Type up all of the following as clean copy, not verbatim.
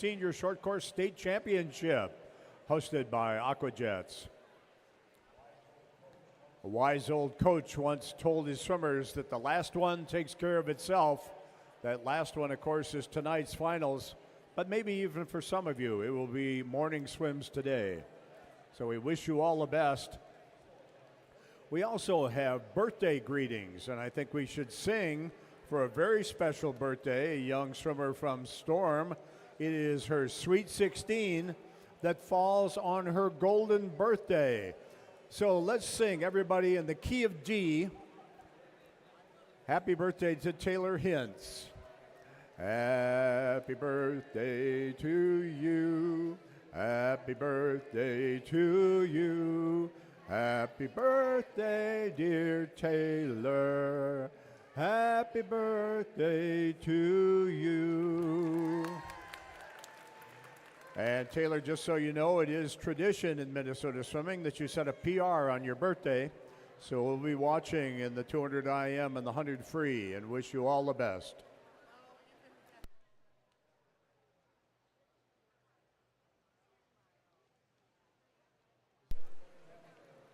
Senior Short Course State Championship, hosted by Aquajets. A wise old coach once told his swimmers that the last one takes care of itself. That last one, of course, is tonight's finals, but maybe even for some of you, it will be morning swims today. So we wish you all the best. We also have birthday greetings, and I think we should sing for a very special birthday, a young swimmer from Storm. It is her Sweet 16 that falls on her golden birthday. So let's sing, everybody, in the key of D. Happy birthday to Taylor Hintz. Happy birthday to you. Happy birthday to you. Happy birthday, dear Taylor. Happy birthday to you. And Taylor, just so you know, it is tradition in Minnesota swimming that you set a PR on your birthday. So we'll be watching in the 200 IM and the 100 free and wish you all the best.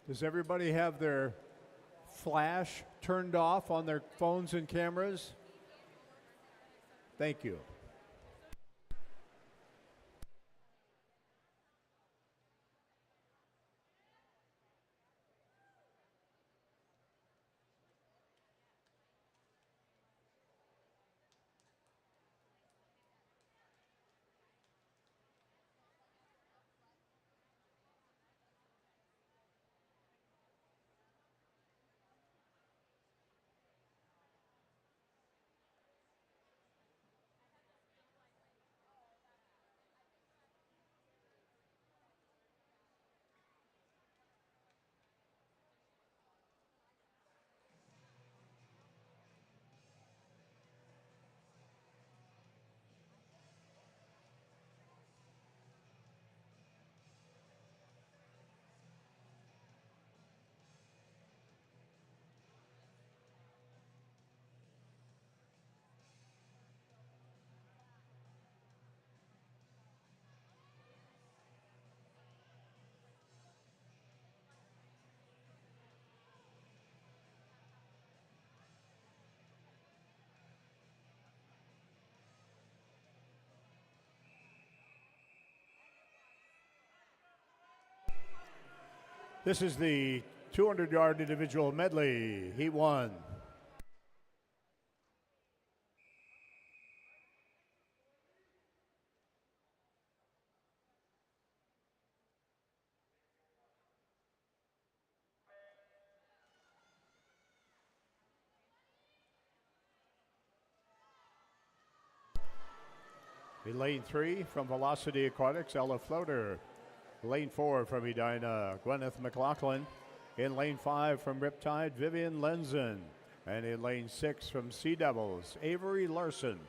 Does everybody have their flash turned off on their phones and cameras? Thank you. This is the 200-yard individual medley, Heat 1. In lane 3 from Velocity Aquatics, Ella Floater. Lane 4 from Edina, Gwyneth McLaughlin. In lane 5 from Riptide, Vivian Lenzen. And in lane 6 from Sea Devils, Avery Larson.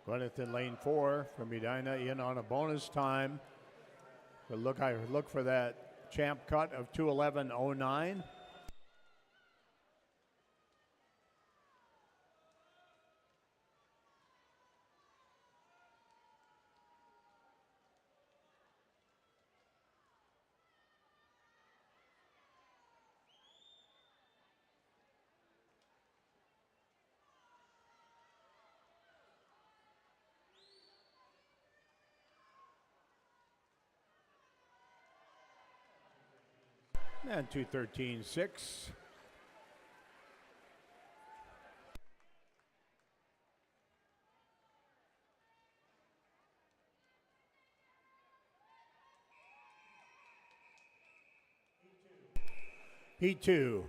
Gwyneth in lane 4 from Edina in on a bonus time. But I look for that champ cut of 2:11.09. And 2:13.6. Heat 2.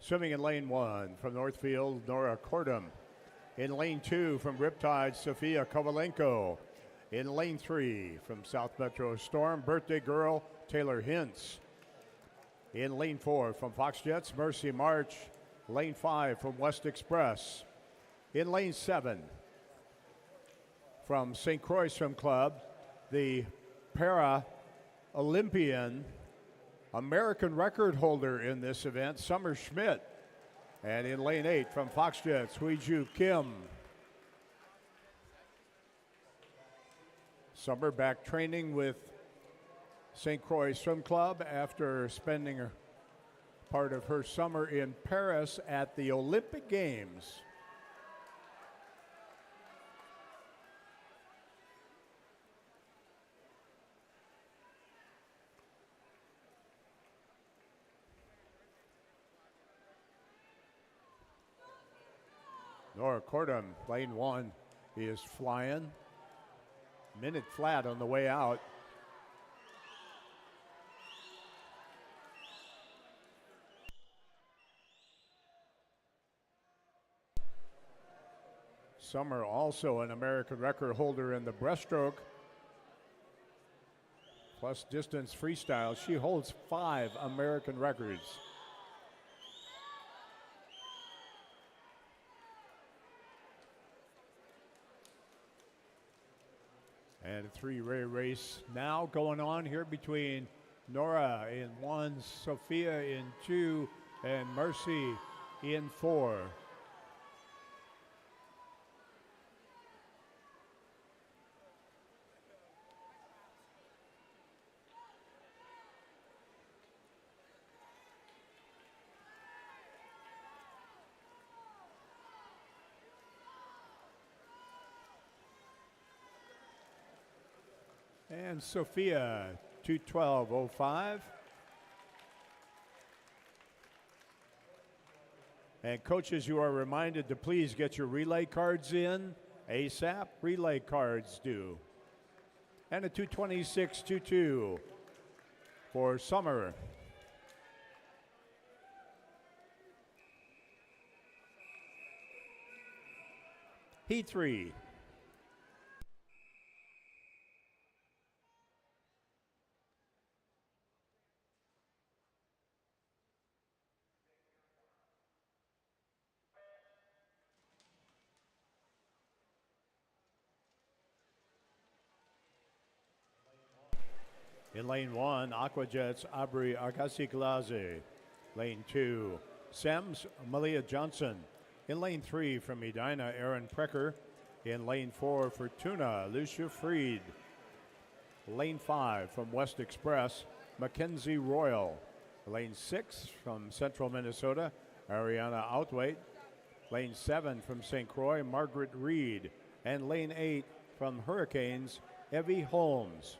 Swimming in lane 1 from Northfield, Nora Cordum. In lane 2 from Riptide, Sofia Kovalenko. In lane 3 from South Metro Storm, birthday girl Taylor Hintz. In lane 4 from Fox Jets, Mercy March. Lane 5 from West Express. In lane 7 from St. Croix Swim Club, the Para-Olympian American record holder in this event, Summer Schmidt. And in lane 8 from Fox Jets, Huiju Kim. Summer back training with St. Croix Swim Club after spending part of her summer in Paris at the Olympic Games. Nora Cordum, lane 1, is flying. Minute flat on the way out. Summer also an American record holder in the breaststroke plus distance freestyle. She holds 5 American records. And a three-way race now going on here between Nora in 1, Sophia in 2, and Mercy in 4. And Sophia, 2:12.05. And coaches, you are reminded to please get your relay cards in ASAP. Relay cards due. And a 2:26.22 for Summer. Heat 3. In lane 1, Aquajets Abri Argasi Glaze. Lane 2, Sems Malia Johnson. In lane 3 from Edina, Aaron Precker. In lane 4 for Tuna, Lucia Freed. Lane 5 from West Express, Mackenzie Royal. Lane 6 from Central Minnesota, Ariana Outwait. Lane 7 from St. Croix, Margaret Reed. And lane 8 from Hurricanes, Evie Holmes.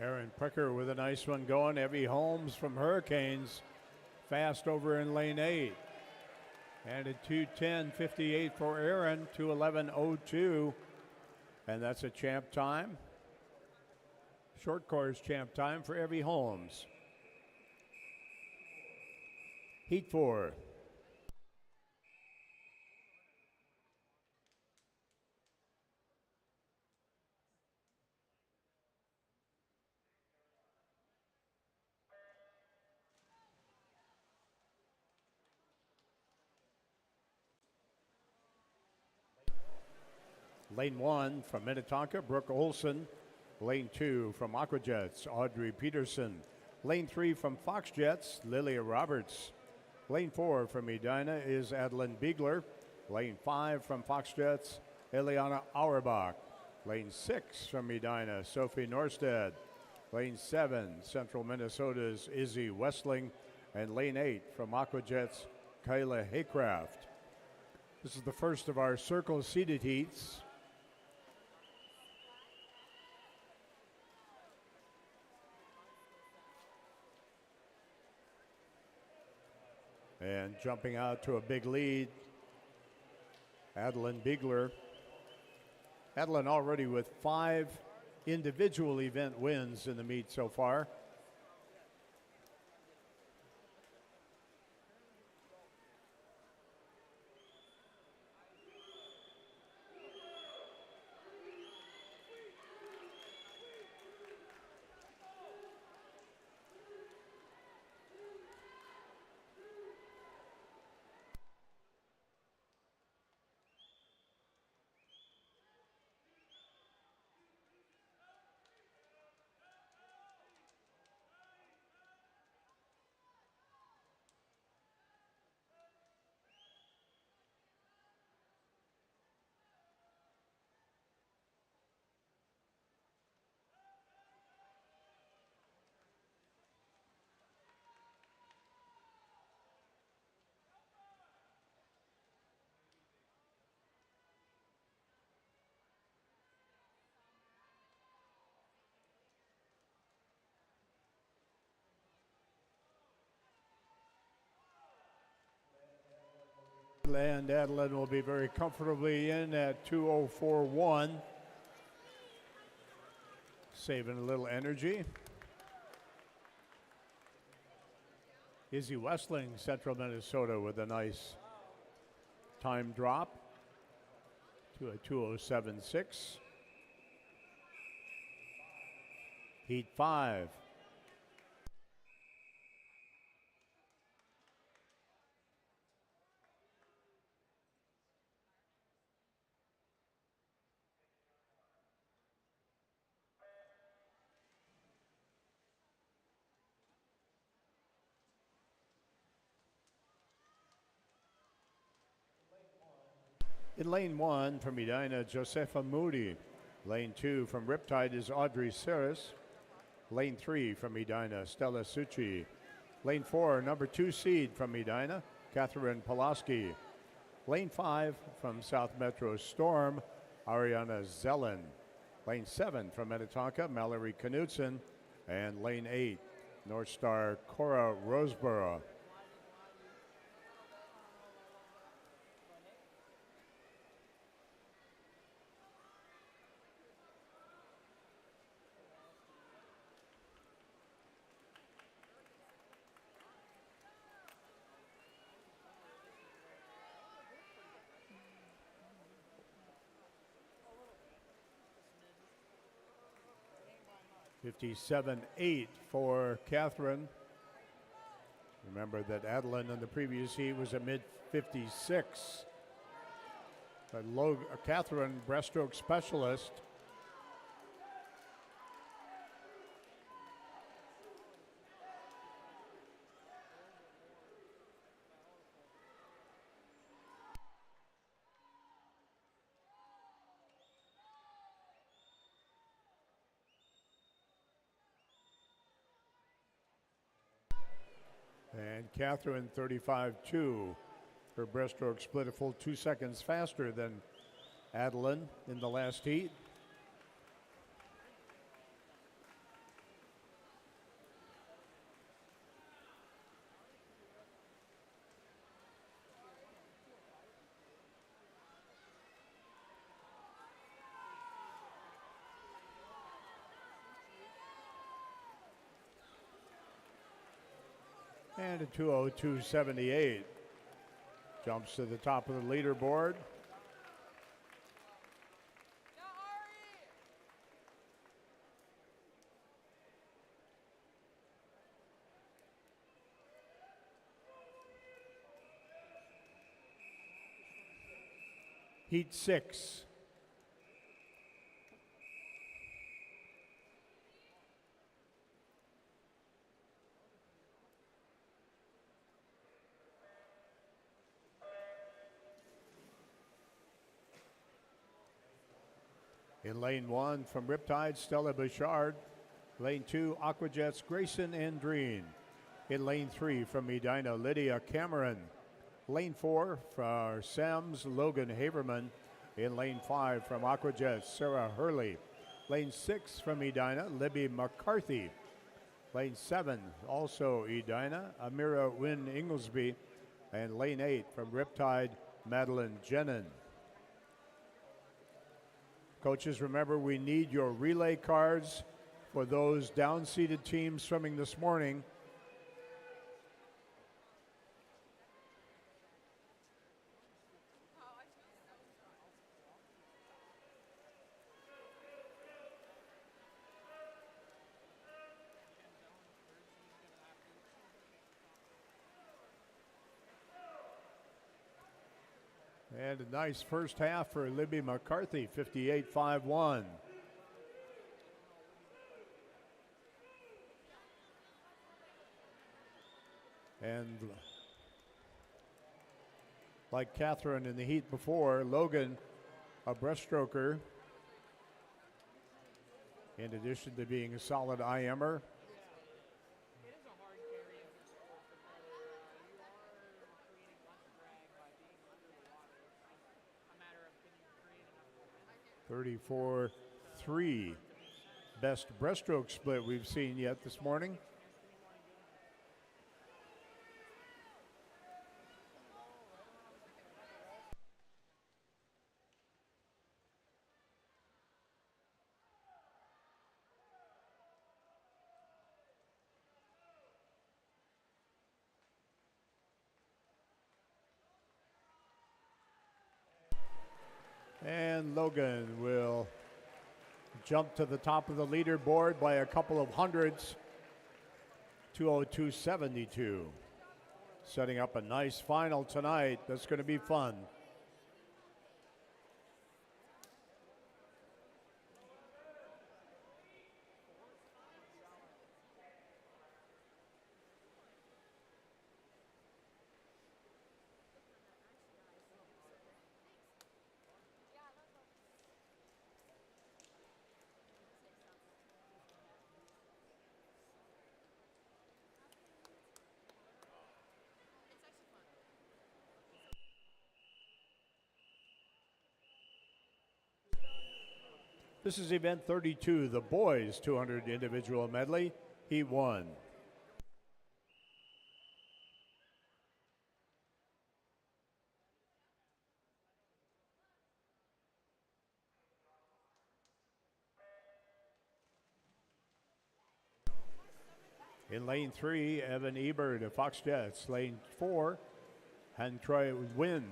Aaron Pricker with a nice one going. Evie Holmes from Hurricanes fast over in lane 8. And a 2:10.58 for Aaron, 2:11.02. And that's a champ time. Short course champ time for Evie Holmes. Heat 4. Lane 1 from Minnetonka, Brooke Olson. Lane 2 from Aquajets, Audrey Peterson. Lane 3 from Fox Jets, Lilia Roberts. Lane 4 from Edina is Adeline Biegler. Lane 5 from Fox Jets, Eliana Auerbach. Lane 6 from Edina, Sophie Norstead. Lane 7, Central Minnesota's Izzy Westling. And lane 8 from Aquajets, Kyla Haycraft. This is the first of our circle seeded heats. And jumping out to a big lead, Adeline Biegler. Adeline already with 5 individual event wins in the meet so far. And Adeline will be very comfortably in at 2:04.1. Saving a little energy. Izzy Westling, Central Minnesota, with a nice time drop to a 2:07.6. Heat 5. In lane 1 from Edina, Josefa Moody. Lane 2 from Riptide is Audrey Saris. Lane 3 from Edina, Stella Succi. Lane 4, number 2 seed from Edina, Catherine Pulaski. Lane 5 from South Metro Storm, Ariana Zellen. Lane 7 from Minnetonka, Mallory Knudsen. And lane 8, North Star Cora Roseborough. (57.8) for Catherine. Remember that Adeline in the previous heat was a mid-56. But Catherine, breaststroke specialist. And Catherine, 35.2. Her breaststroke split a full 2 seconds faster than Adeline in the last heat. And a 2:02.78. Jumps to the top of the leaderboard. Heat 6. In lane 1 from Riptide, Stella Bouchard. Lane 2, Aquajets, Grayson Andreen. In lane 3 from Edina, Lydia Cameron. Lane 4 for Sam's, Logan Haverman. In lane 5 from Aquajets, Sarah Hurley. Lane 6 from Edina, Libby McCarthy. Lane 7, also Edina, Amira Wynn Inglesby. And lane 8 from Riptide, Madeline Jenin. Coaches, remember we need your relay cards for those down-seeded teams swimming this morning. And a nice first half for Libby McCarthy, 58.51. And like Catherine in the heat before, Logan, a breaststroker, in addition to being a solid IMer. .34.3, best breaststroke split we've seen yet this morning. And Logan will jump to the top of the leaderboard by a couple of hundreds. 2:02.72. Setting up a nice final tonight. That's going to be fun. This is event 32, the boys 200 individual medley, heat 1. In lane 3, Evan Ebert of Fox Jets. Lane 4, Hantroy Wynn,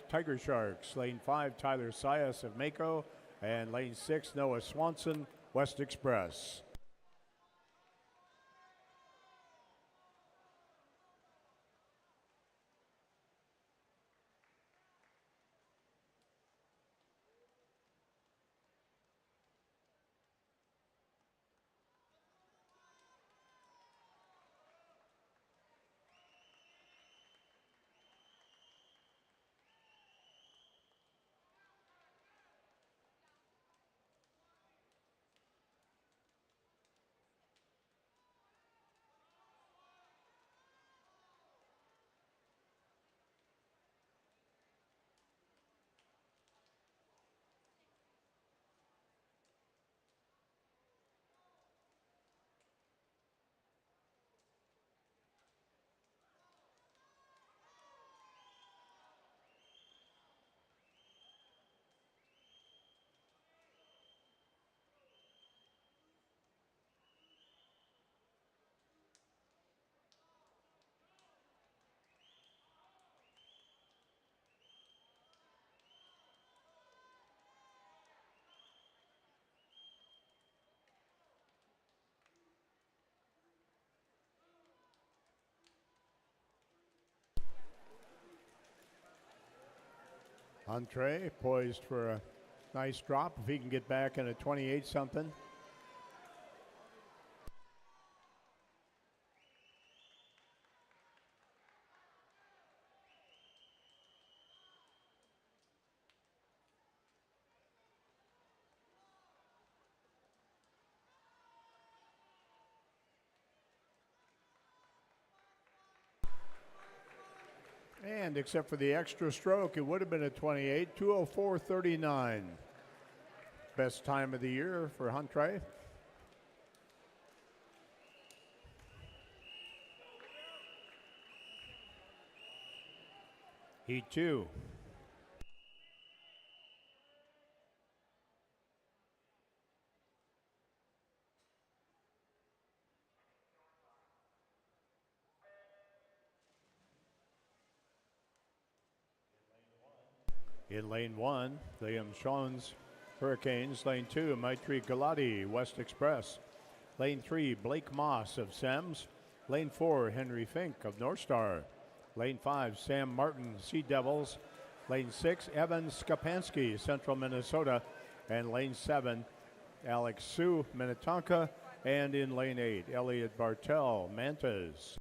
Tiger Sharks. Lane 5, Tyler Sias of Mako. And lane 6, Noah Swanson, West Express. Entree poised for a nice drop if he can get back in a 28 something. And except for the extra stroke, it would have been a 28, 2:04.39. Best time of the year for Huntre. Heat 2. In lane 1, Liam Schoen's Hurricanes. Lane 2, Maitri Galati, West Express. Lane 3, Blake Moss of Sems. Lane 4, Henry Fink of North Star. Lane 5, Sam Martin, Sea Devils. Lane 6, Evan Skapansky, Central Minnesota. And lane 7, Alex Sue, Minnetonka. And in lane 8, Elliot Bartel, Mantas.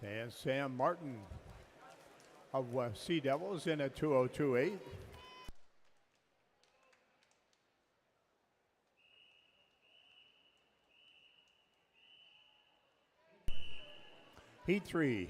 And Sam Martin of Sea Devils in a 2:02.8. Heat 3.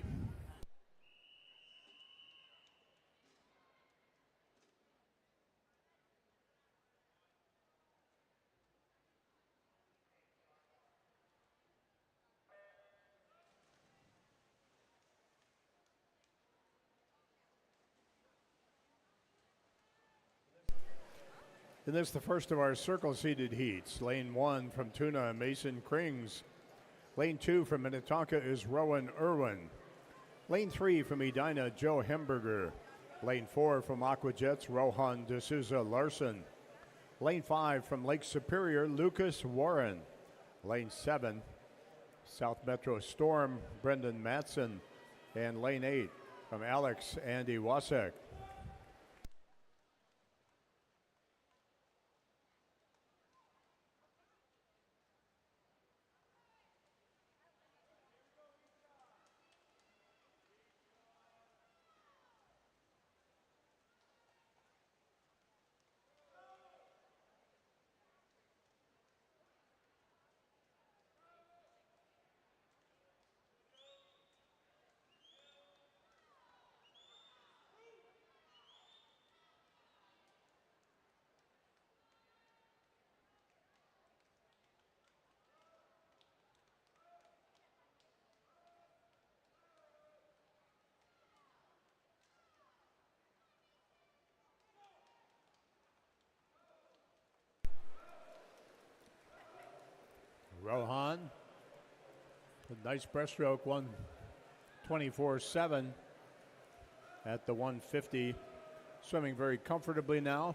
And this is the first of our circle-seated heats. Lane 1 from Tuna, Mason Krings. Lane 2 from Minnetonka is Rowan Irwin. Lane 3 from Edina, Joe Hemberger. Lane 4 from Aquajets, Rohan D'Souza Larson. Lane 5 from Lake Superior, Lucas Warren. Lane 7, South Metro Storm, Brendan Matson. And lane 8 from Alex Andy Wasek. Rohan A nice breaststroke, 1:24.7 at the 150. Swimming very comfortably now.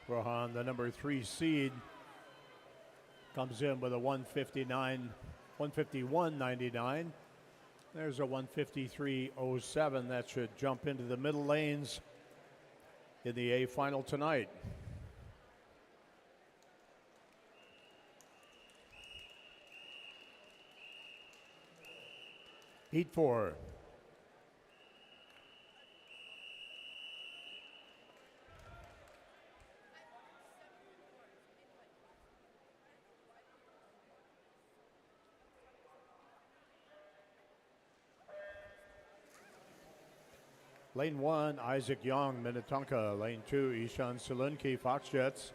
Rohan, the number 3 seed, comes in with a 151.99. There's a 153.07 that should jump into the middle lanes in the A final tonight. Heat 4. Lane 1, Isaac Young, Minnetonka. Lane 2, Ishan Solinki, Fox Jets.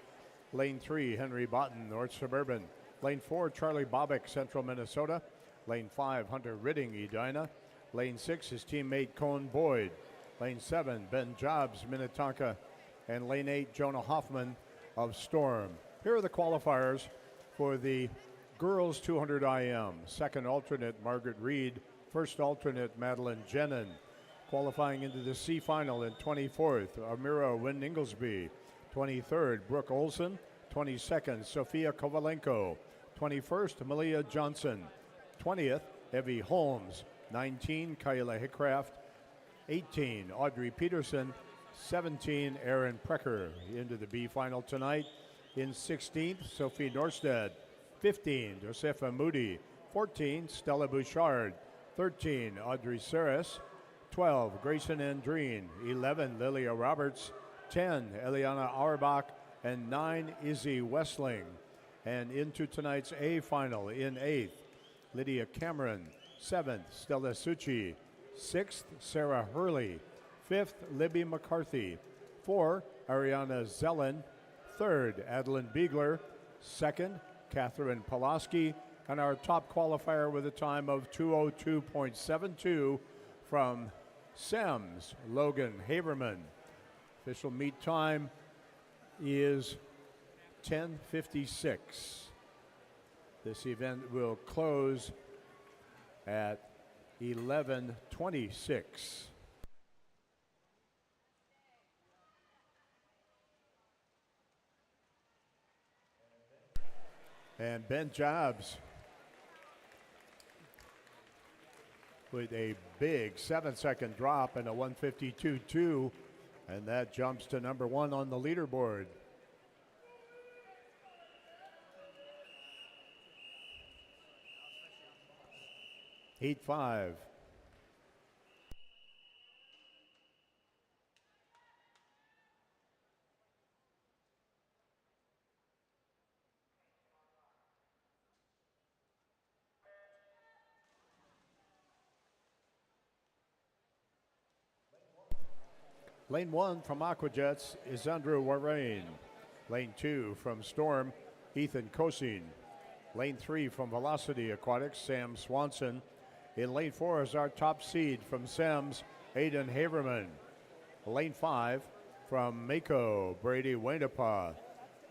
Lane 3, Henry Botten, North Suburban. Lane 4, Charlie Bobick, Central Minnesota. Lane 5, Hunter Ridding, Edina. Lane 6, his teammate Cone Boyd. Lane 7, Ben Jobs, Minnetonka. And Lane 8, Jonah Hoffman of Storm. Here are the qualifiers for the girls 200 IM. Second alternate, Margaret Reed. First alternate, Madeline Jenin. Qualifying into the C final in 24th, Amira Wynn Inglesby. 23rd, Brooke Olson. 22nd, Sophia Kovalenko. 21st, Malia Johnson. 20th, Evie Holmes. 19, Kyla Hickcraft. 18, Audrey Peterson. 17, Aaron Precker. Into the B final tonight. In 16th, Sophie Norstead. 15, Josefa Moody. 14, Stella Bouchard. 13, Audrey Saris. 12, Grayson Andreen. 11, Lilia Roberts. 10, Eliana Auerbach. And 9, Izzy Westling. And into tonight's A final in 8th, Lydia Cameron. 7th, Stella Succi. 6th, Sarah Hurley. 5th, Libby McCarthy. 4, Ariana Zellen. 3rd, Adeline Biegler. 2nd, Catherine Pulaski. And our top qualifier with a time of 2:02.72 from Sems, Logan Haberman. Official meet time is 10:56. This event will close at 11:26. And Ben Jobs with a big 7-second drop and a 152.2, and that jumps to number 1 on the leaderboard. Heat 5. Lane 1 from Aquajets is Andrew Warrain. Lane 2 from Storm, Ethan Kosine. Lane 3 from Velocity Aquatics, Sam Swanson. In lane 4 is our top seed from Sems, Aiden Haverman. Lane 5 from Mako, Brady Wainapa.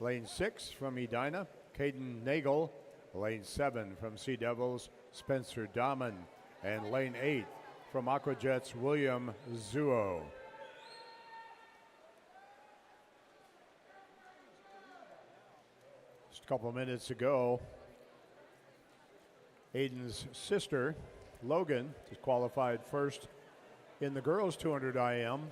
Lane 6 from Edina, Caden Nagel. Lane 7 from Sea Devils, Spencer Dahman. And lane 8 from Aquajets, William Zuo. Just a couple of minutes ago, Aiden's sister, Logan, is qualified first in the girls 200 IM.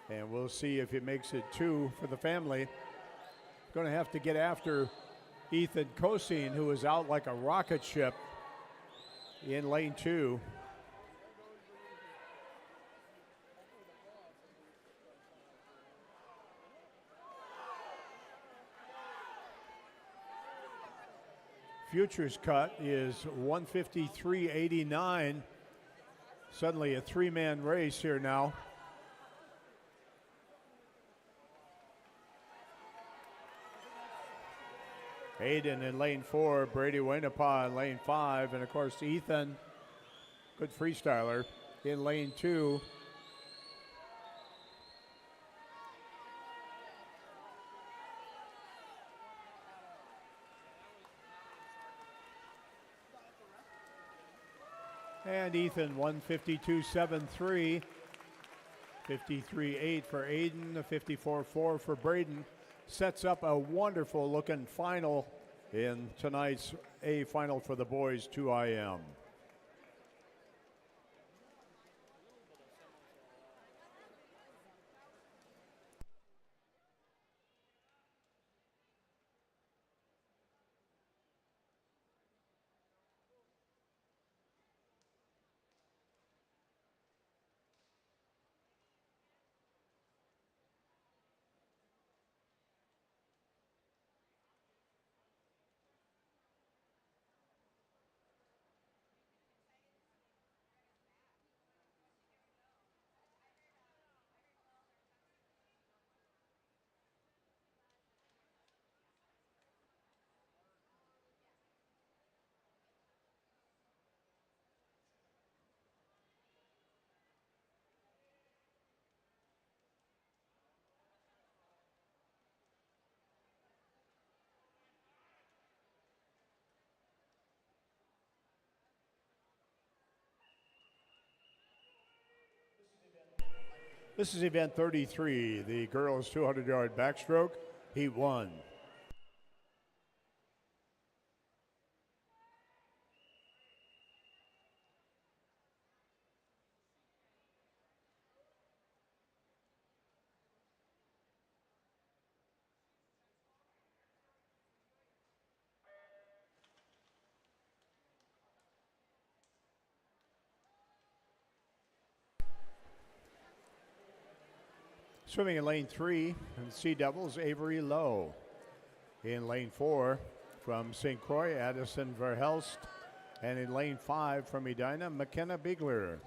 And we'll see if it makes it 2 for the family. Going to have to get after Ethan Kosine, who is out like a rocket ship in lane 2. Futures cut is 153.89. Suddenly a 3-man race here now. Aiden in lane 4, Brady Wainapa in lane 5, and of course Ethan, good freestyler, in lane 2. And Ethan, 152.73, 53.8 for Aiden, 54.4 for Braden. Sets up a wonderful looking final in tonight's A final for the boys 2IM. This is event 33, the girls 200-yard backstroke, heat 1. Swimming in lane 3, and Sea Devils, Avery Lowe. In lane 4, from St. Croix, Addison Verhelst. And in lane 5, from Edina, McKenna Bigler.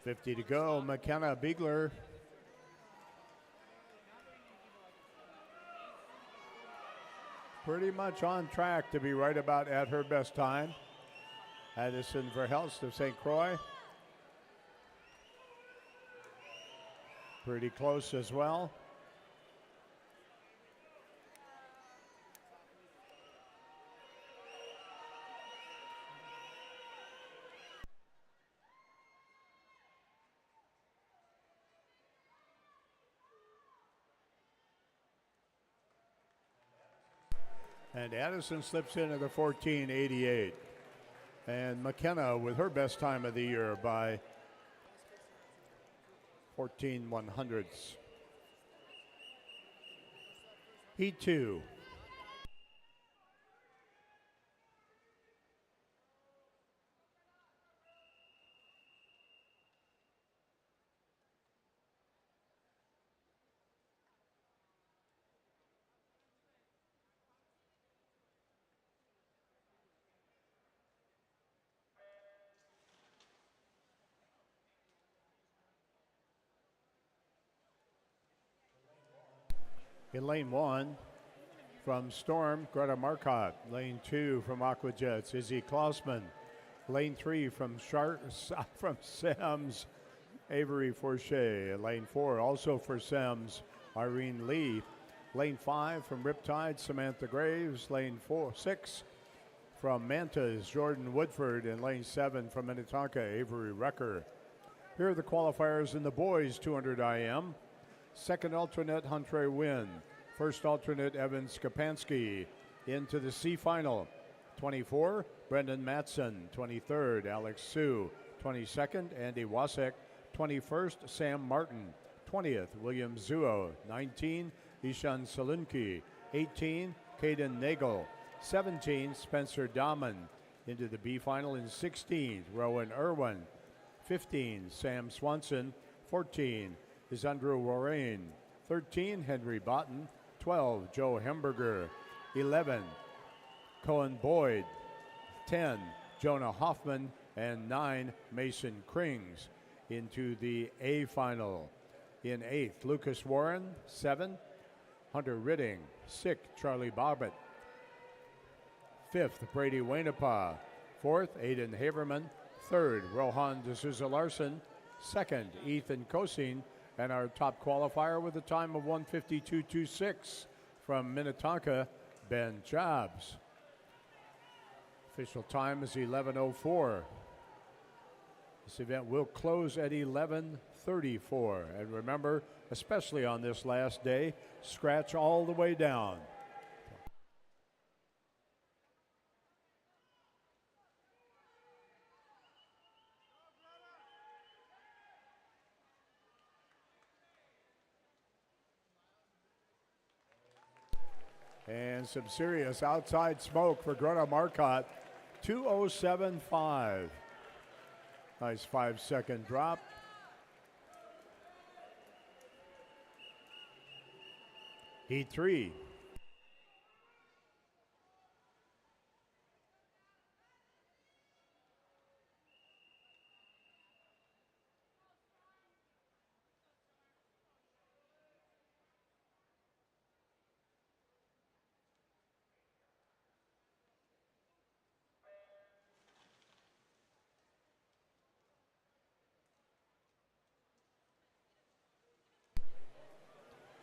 .50 to go, McKenna Bigler. Pretty much on track to be right about at her best time. Addison Verhelst of St. Croix. Pretty close as well. And Addison slips in at the 14.88. And McKenna with her best time of the year by 14/100ths. Heat 2. In lane 1, from Storm, Greta Marcotte. Lane 2, from Aquajets, Izzy Klausman. Lane 3, from Sems, Avery Forche. Lane 4, also for Sems, Irene Lee. Lane 5, from Riptide, Samantha Graves. Lane 6, from Mantas, Jordan Woodford. And lane 7, from Minnetonka, Avery Recker. Here are the qualifiers in the boys 200 IM. Second alternate, Huntre Wynn. First alternate, Evan Skapansky. Into the C final. 24, Brendan Matson. 23rd, Alex Sue. 22nd, Andy Wasek. 21st, Sam Martin. 20th, William Zuo. 19, Ishan Salunki. 18, Caden Nagel. 17, Spencer Dahman. Into the B final in 16th, Rowan Irwin. 15, Sam Swanson. 14 is Andrew Warren. 13, Henry Botten. 12, Joe Hemberger. 11, Cohen Boyd. 10, Jonah Hoffman. And 9, Mason Krings. Into the A final. In 8th, Lucas Warren. 7, Hunter Ridding. 6th, Charlie Bobbitt. 5th, Brady Wainapa. 4th, Aiden Haverman. 3rd, Rohan D'Souza Larson. 2nd, Ethan Kosine. And our top qualifier with a time of 1:52.26 from Minnetonka, Ben Jobs. Official time is 11:04. This event will close at 11:34. And remember, especially on this last day, scratch all the way down. And some serious outside smoke for Greta Marcotte. 2:07.5. Nice 5-second drop. Heat 3.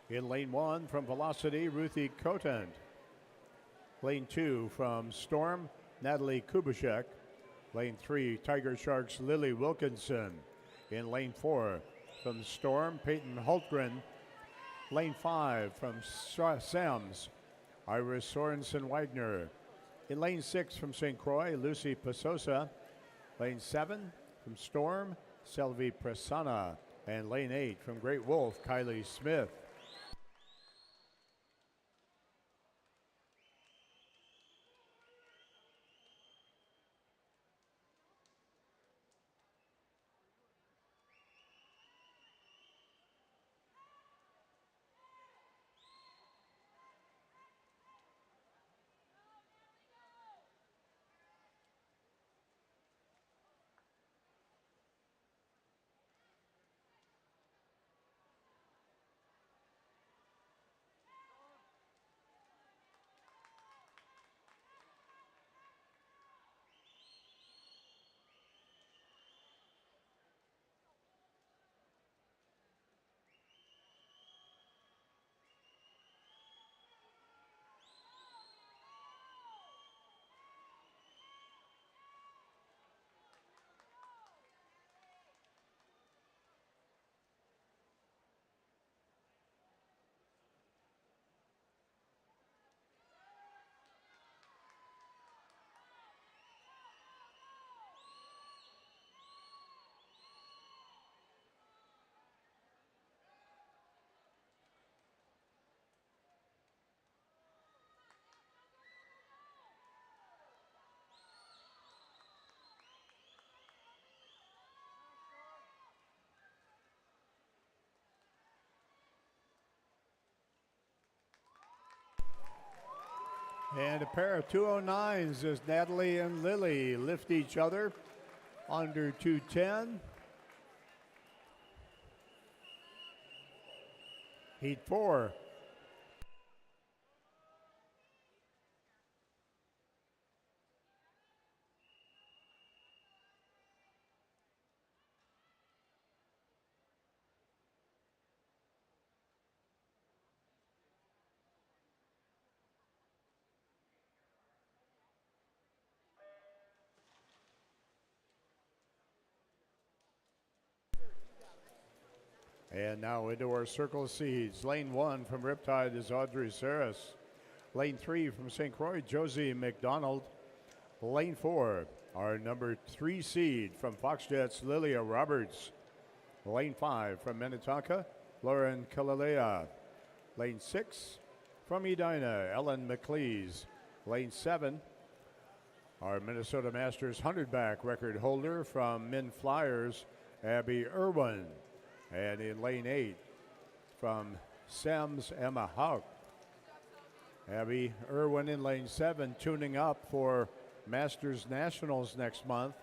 In lane 1 from Velocity, Ruthie Kotent. Lane 2 from Storm, Natalie Kubishek. Lane 3, Tiger Sharks, Lily Wilkinson. In lane 4 from Storm, Peyton Hultgren. Lane 5 from Sams, Iris Sorensen Wagner. In lane 6 from St. Croix, Lucy Pasosa. Lane 7 from Storm, Selvi Prasanna. And lane 8 from Great Wolf, Kylie Smith. And a pair of 209s as Natalie and Lily lift each other under 210. Heat 4. And now into our circle of seeds. Lane 1 from Riptide is Audrey Saris. Lane 3 from St. Croix, Josie McDonald. Lane 4, our number 3 seed from Foxjets, Lilia Roberts. Lane 5 from Minnetonka, Lauren Kalalea. Lane 6 from Edina, Ellen McLeese. Lane 7, our Minnesota Masters 100-back record holder from Min Flyers, Abby Irwin. And in lane 8, from Sam's Emma Hauk. Abby Irwin in lane 7, tuning up for Masters Nationals next month.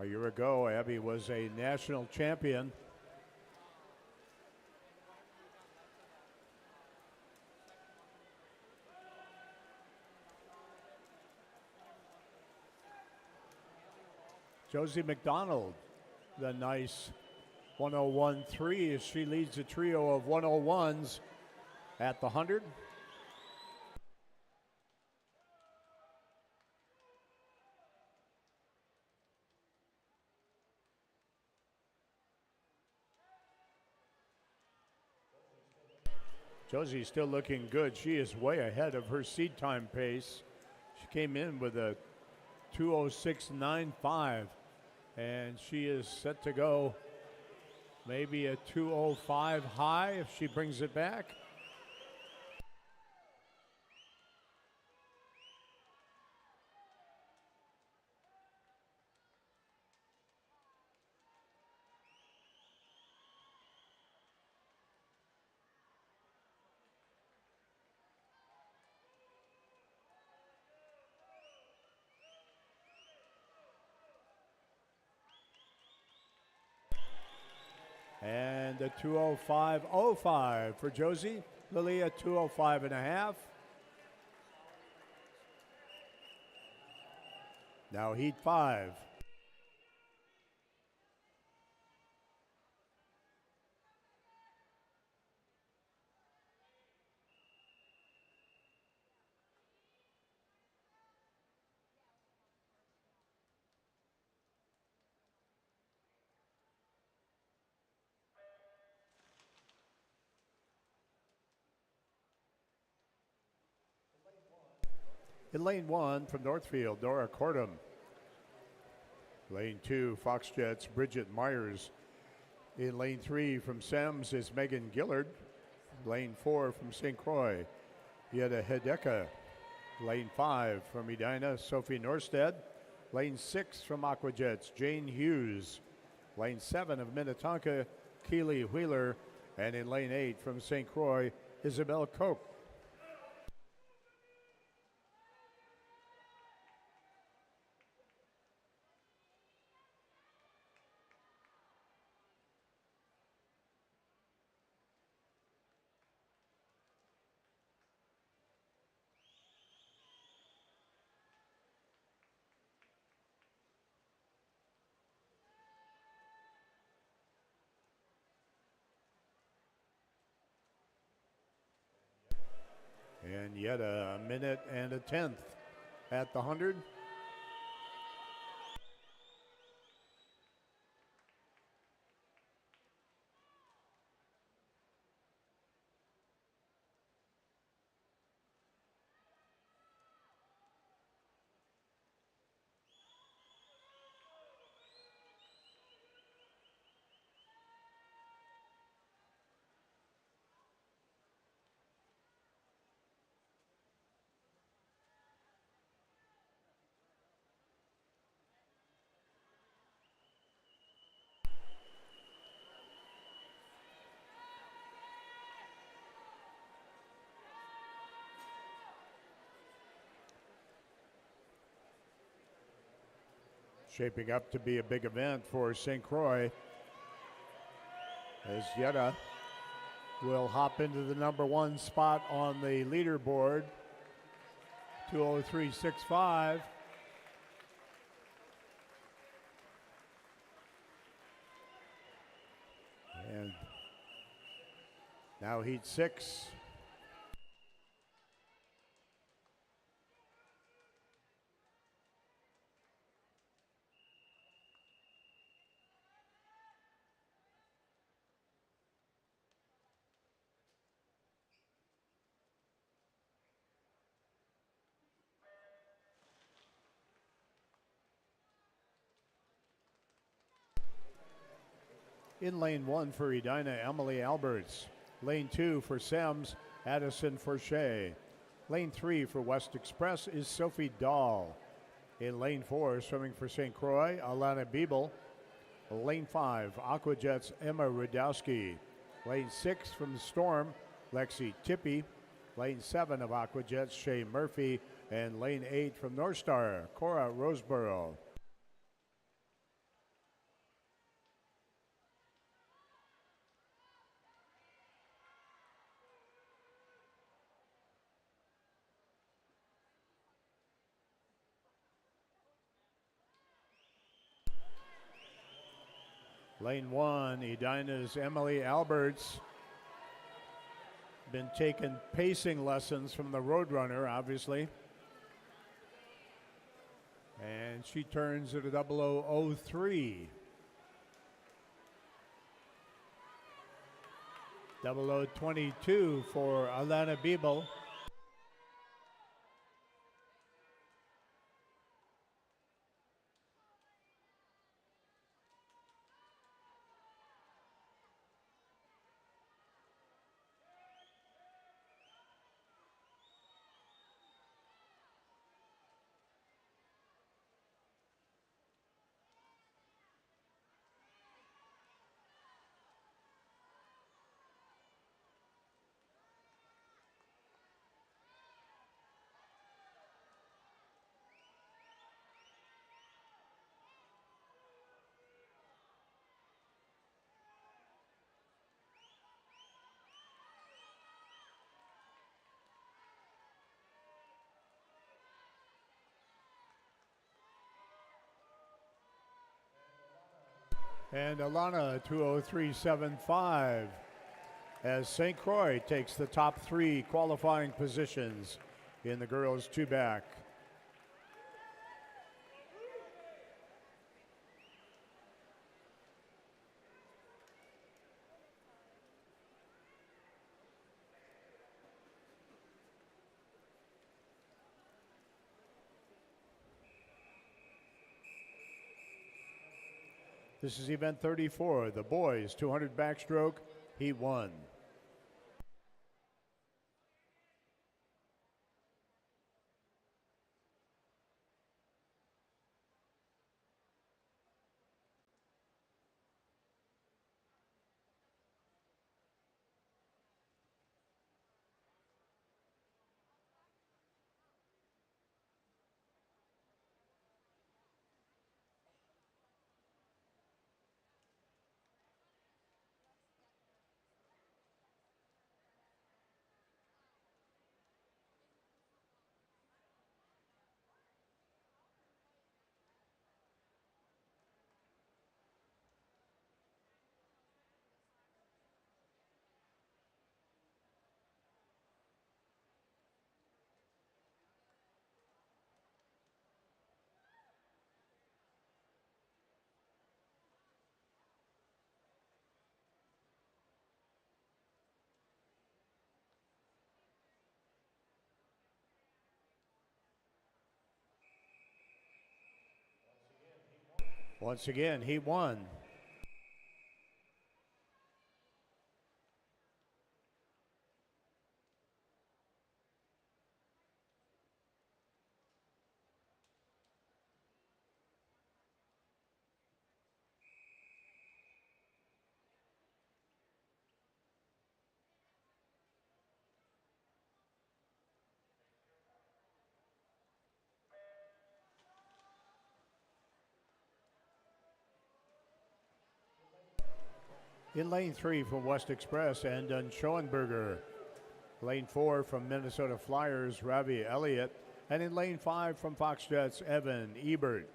A year ago, Abby was a national champion. Josie McDonald, the nice 101.3 as she leads a trio of 101s at the 100. Josie's still looking good. She is way ahead of her seed time pace. She came in with a 2:06.95, and she is set to go maybe a 2:05 high if she brings it back. And a 2:05.05 for Josie. Lilia, 2:05.5. Now heat 5. In lane 1 from Northfield, Dora Cordum. Lane 2, Foxjets, Bridget Myers. In lane 3 from Sams is Megan Gillard. Lane 4 from St. Croix, Yetta Hideka. Lane 5 from Edina, Sophie Norstead. Lane 6 from Aquajets, Jane Hughes. Lane 7 of Minnetonka, Keely Wheeler. And in lane 8 from St. Croix, Isabel Koch. And yet a minute and a 10th at the 100. Shaping up to be a big event for St. Croix, as Yetta will hop into the number 1 spot on the leaderboard, 2:03.65. And now heat 6. In lane 1 for Edina, Emily Alberts. Lane 2 for Sems, Addison Forche. Lane 3 for West Express is Sophie Dahl. In lane 4, swimming for St. Croix, Alana Biebel. Lane 5, Aquajets, Emma Radowski. Lane 6 from the Storm, Lexi Tippy. Lane 7 of Aquajets, Shay Murphy. And lane 8 from North Star, Cora Roseborough. Lane 1, Edina's Emily Alberts. Been taking pacing lessons from the Roadrunner, obviously. And she turns at a 00:03. 00:22 for Alana Biebel. And Alana 2:03.75 as St. Croix takes the top 3 qualifying positions in the girls 2-back. This is event 34, the boys 200 backstroke, heat 1. Once again, heat 1. In lane 3 from West Express, Andon Schoenberger. Lane 4 from Minnesota Flyers, Ravi Elliott. And in lane 5 from Fox Jets, Evan Ebert.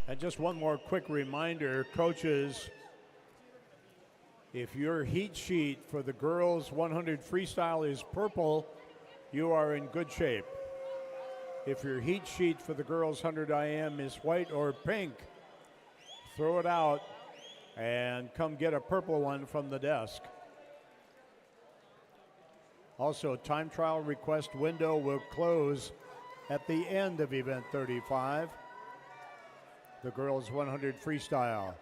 And just one more quick reminder, coaches, if your heat sheet for the girls 100 freestyle is purple, you are in good shape. If your heat sheet for the girls 100 IM is white or pink, throw it out and come get a purple one from the desk. Also, time trial request window will close at the end of event 35, the girls 100 freestyle.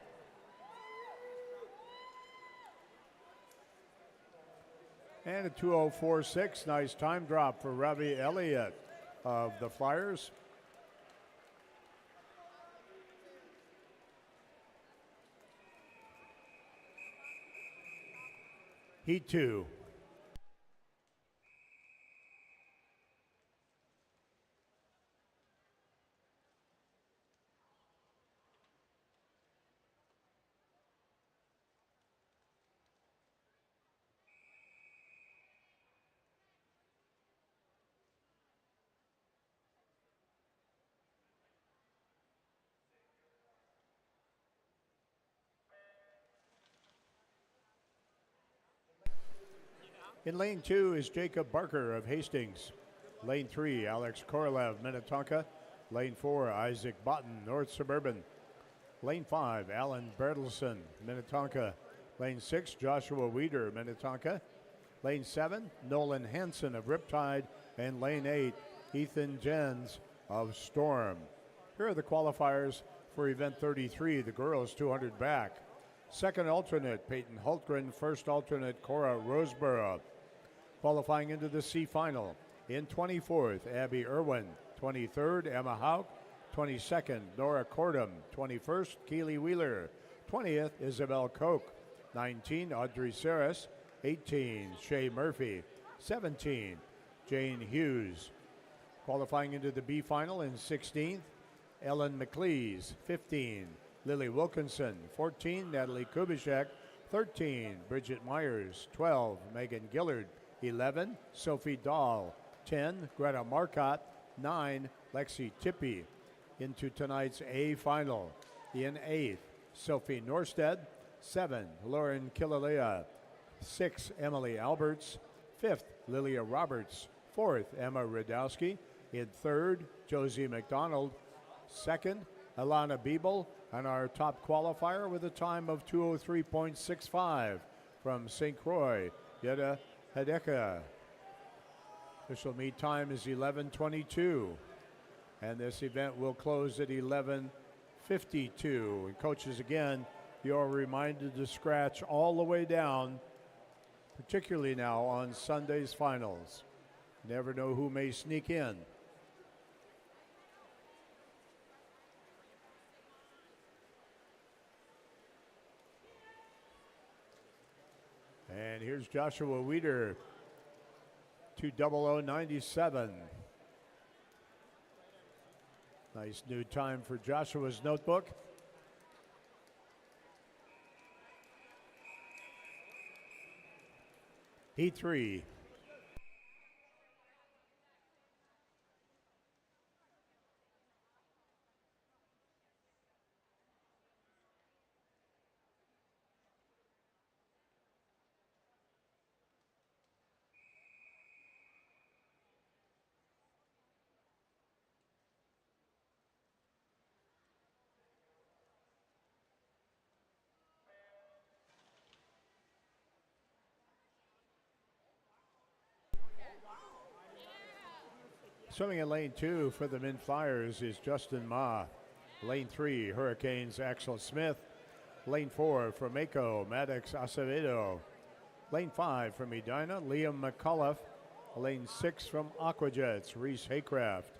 And a 2:04.6, nice time drop for Ravi Elliott of the Flyers. Heat 2. In lane 2 is Jacob Barker of Hastings. Lane 3, Alex Korolev, Minnetonka. Lane 4, Isaac Botten, North Suburban. Lane 5, Alan Bertelson, Minnetonka. Lane 6, Joshua Weeder, Minnetonka. Lane 7, Nolan Hansen of Riptide. And lane 8, Ethan Jens of Storm. Here are the qualifiers for event 33, the girls 200 back. Second alternate, Peyton Hultgren. First alternate, Cora Roseborough. Qualifying into the C final. In 24th, Abby Irwin. 23rd, Emma Hauk. 22nd, Nora Cordum. 21st, Keely Wheeler. 20th, Isabel Koch. 19, Audrey Saris. 18, Shay Murphy. 17, Jane Hughes. Qualifying into the B final in 16th, Ellen McLeese. 15, Lily Wilkinson. 14, Natalie Kubishek. 13, Bridget Myers. 12, Megan Gillard. 11, Sophie Dahl. 10, Greta Marcotte. 9, Lexi Tippy. Into tonight's A final. In 8th, Sophie Norstead. 7, Lauren Kilalea. 6, Emily Alberts. 5th, Lilia Roberts. 4th, Emma Radowski. In 3rd, Josie McDonald. 2nd, Alana Biebel. And our top qualifier with a time of 2:03.65 from St. Croix, Yetta Hideka. Official meet time is 11:22. And this event will close at 11:52. And coaches, again, you're reminded to scratch all the way down, particularly now on Sunday's finals. Never know who may sneak in. And here's Joshua Weeder, 2:00.97. Nice new time for Joshua's notebook. Heat 3. Swimming in lane 2 for the Min Flyers is Justin Ma. Lane 3, Hurricanes Axel Smith. Lane 4 from Mako, Maddox Acevedo. Lane 5 from Edina, Liam McCullough. Lane 6 from Aquajets, Reese Haycraft.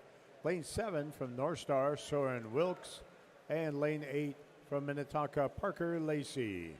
Lane 7 from North Star, Soren Wilkes. And lane 8 from Minnetonka, Parker Lacey.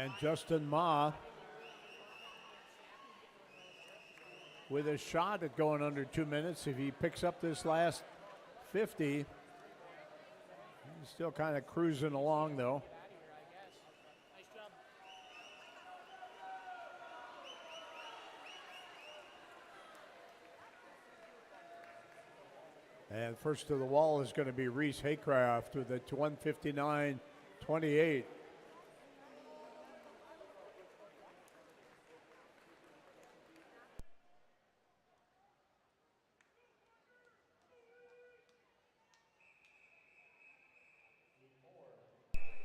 And Justin Ma with a shot at going under 2 minutes. If he picks up this last 50, he's still kind of cruising along though. And first to the wall is going to be Reese Haycraft with a 159.28.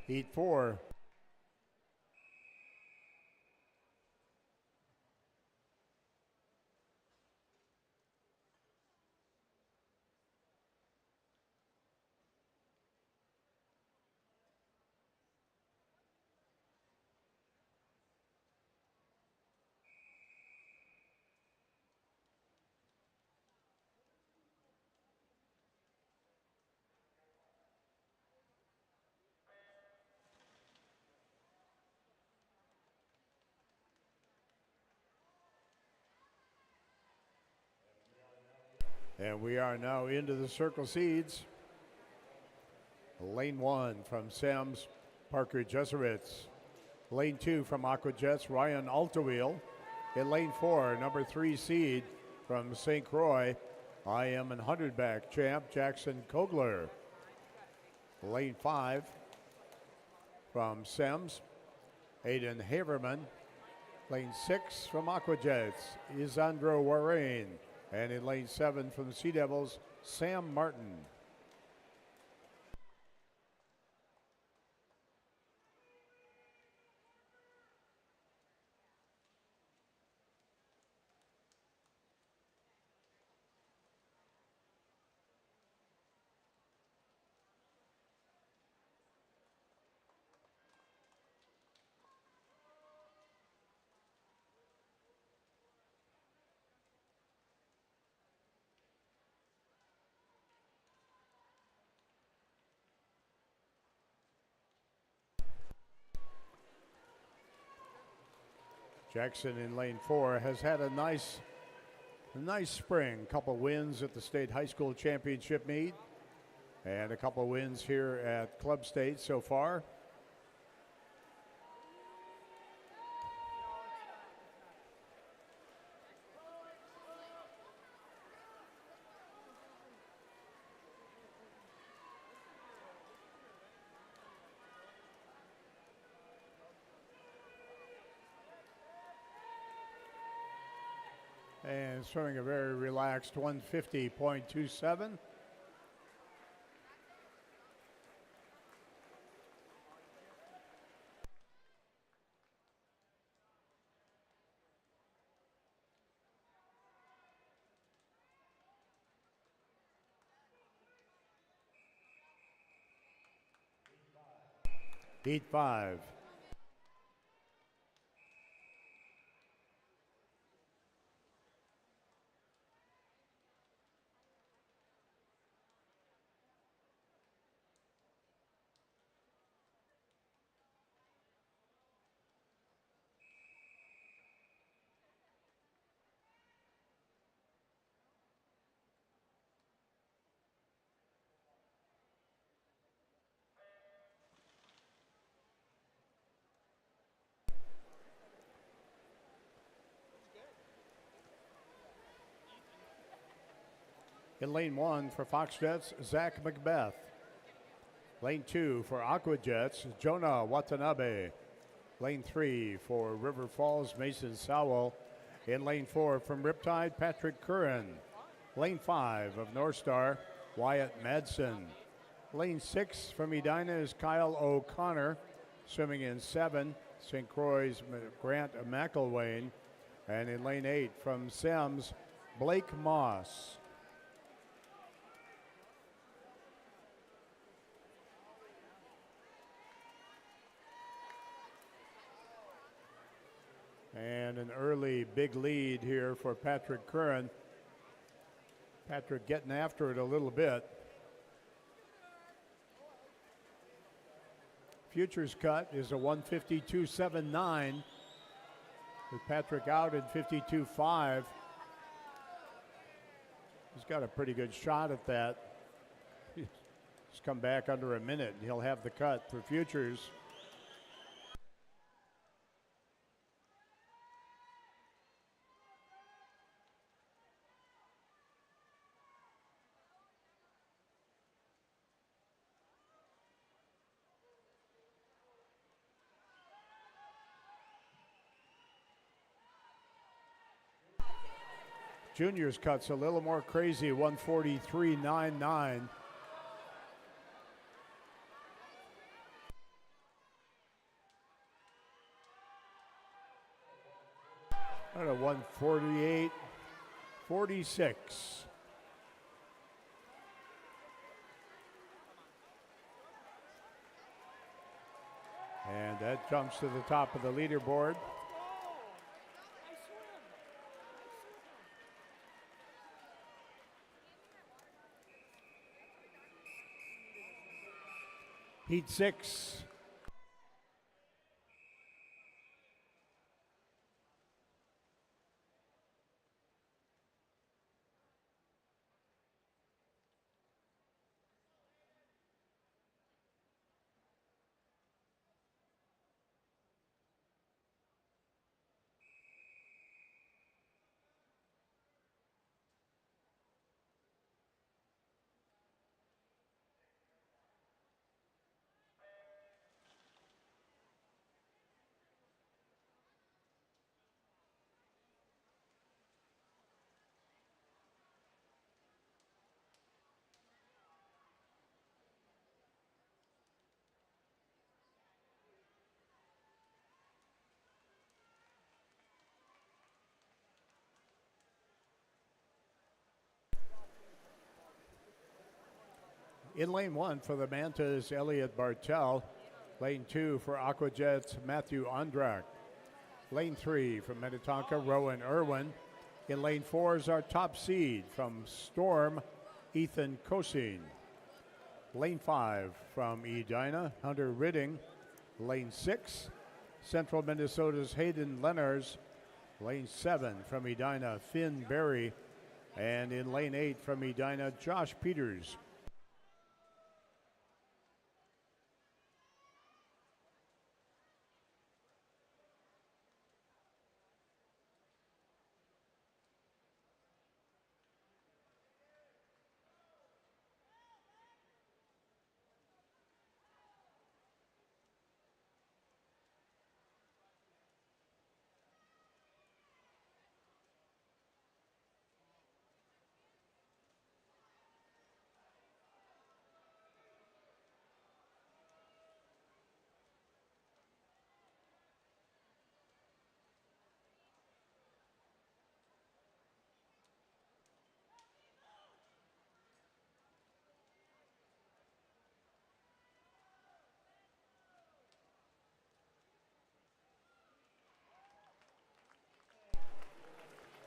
Heat 4. And we are now into the circle seeds. Lane 1 from Sems, Parker Jeseritz. Lane 2 from Aquajets, Ryan Altawheel. In lane 4, number 3 seed from St. Croix, I am an 100-back champ, Jackson Kogler. Lane 5 from Sems, Aiden Haverman. Lane 6 from Aquajets, Isandro Warren. And in lane 7 from the Sea Devils, Sam Martin. Jackson in lane 4 has had a nice spring. Couple wins at the state high school championship meet and a couple wins here at Club State so far. And swimming a very relaxed 150.27. Heat 5. In lane 1 for Fox Jets, Zach Macbeth. Lane 2 for Aquajets, Jonah Watanabe. Lane 3 for River Falls, Mason Sowell. In lane 4 from Riptide, Patrick Curran. Lane 5 of North Star, Wyatt Madsen. Lane 6 from Edina is Kyle O'Connor. Swimming in 7, St. Croix's Grant McElwain. And in lane 8 from Sems, Blake Moss. And an early big lead here for Patrick Curran. Patrick getting after it a little bit. Futures cut is a 152.79 with Patrick out in 52.5. He's got a pretty good shot at that. He's come back under a minute, and he'll have the cut for Futures. Juniors cut's a little more crazy, 143.99. At a 148.46. And that jumps to the top of the leaderboard. Heat 6. In lane 1 for the Mantas, Elliot Bartel. Lane 2 for Aquajets, Matthew Andrak. Lane 3 from Minnetonka, Rowan Irwin. In lane 4 is our top seed from Storm, Ethan Kosine. Lane 5 from Edina, Hunter Ridding. Lane 6, Central Minnesota's Hayden Lenners. Lane 7 from Edina, Finn Berry. And in lane 8 from Edina, Josh Peters.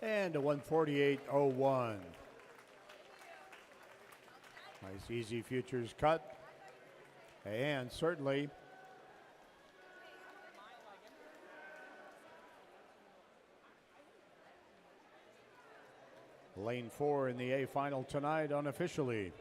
And a 148.01. Nice easy futures cut. And certainly lane 4 in the A final tonight unofficially.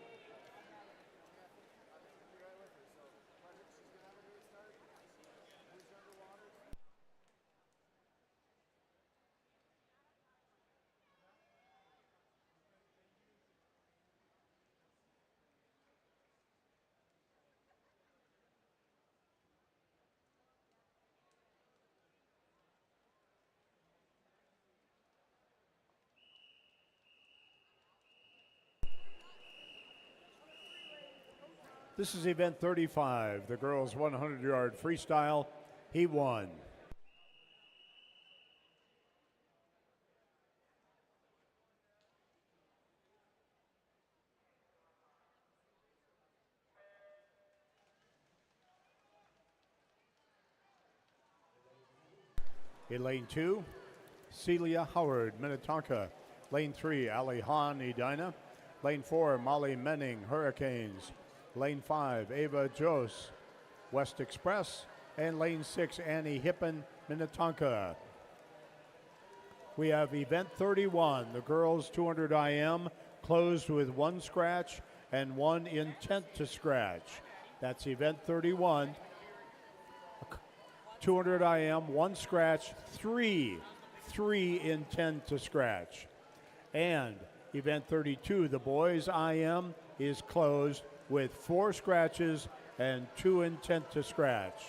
This is event 35, the girls 100-yard freestyle. He won. In lane 2, Celia Howard, Minnetonka. Lane 3, Ali Hahn, Edina. Lane 4, Molly Menning, Hurricanes. Lane 5, Ava Jose, West Express, and lane 6, Annie Hippen, Minnetonka. We have event 31, the girls 200 IM, closed with 1 scratch and 1 intent to scratch. That's event 31. 200 IM, 1 scratch, 3 intent to scratch. And event 32, the boys IM, is closed with 4 scratches and 2 intent to scratch.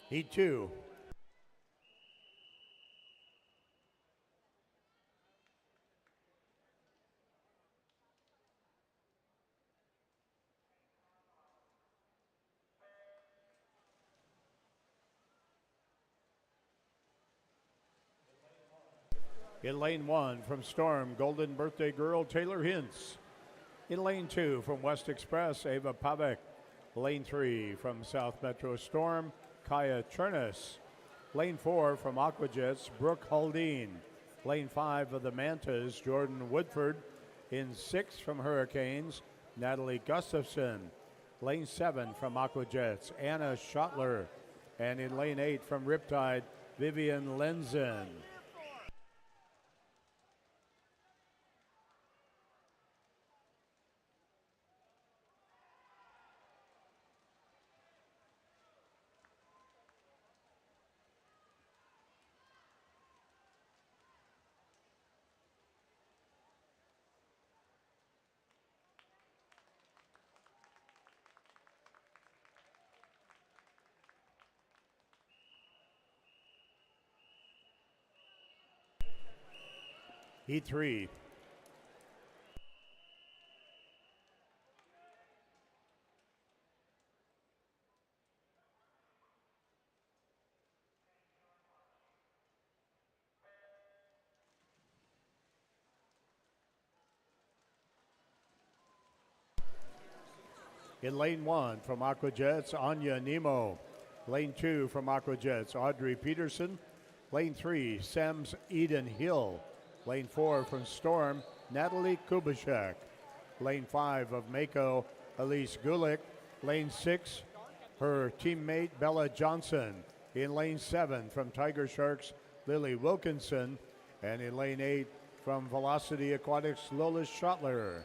Heat 2. In lane 1 from Storm, Golden Birthday Girl Taylor Hintz. In lane 2 from West Express, Ava Pavek. Lane 3 from South Metro Storm, Kaya Chernis. Lane 4 from Aquajets, Brooke Haldine. Lane 5 of the Mantas, Jordan Woodford. In 6 from Hurricanes, Natalie Gustafson. Lane 7 from Aquajets, Anna Schottler. And in lane 8 from Riptide, Vivian Lenzen. Heat 3. In lane 1 from Aquajets, Anya Nemo. Lane 2 from Aquajets, Audrey Peterson. Lane 3, Sams Eden Hill. Lane 4 from Storm, Natalie Kubashek. Lane 5 of Mako, Elise Gulick. Lane 6, her teammate Bella Johnson. In lane 7 from Tiger Sharks, Lily Wilkinson. And in lane 8 from Velocity Aquatics, Lola Schottler.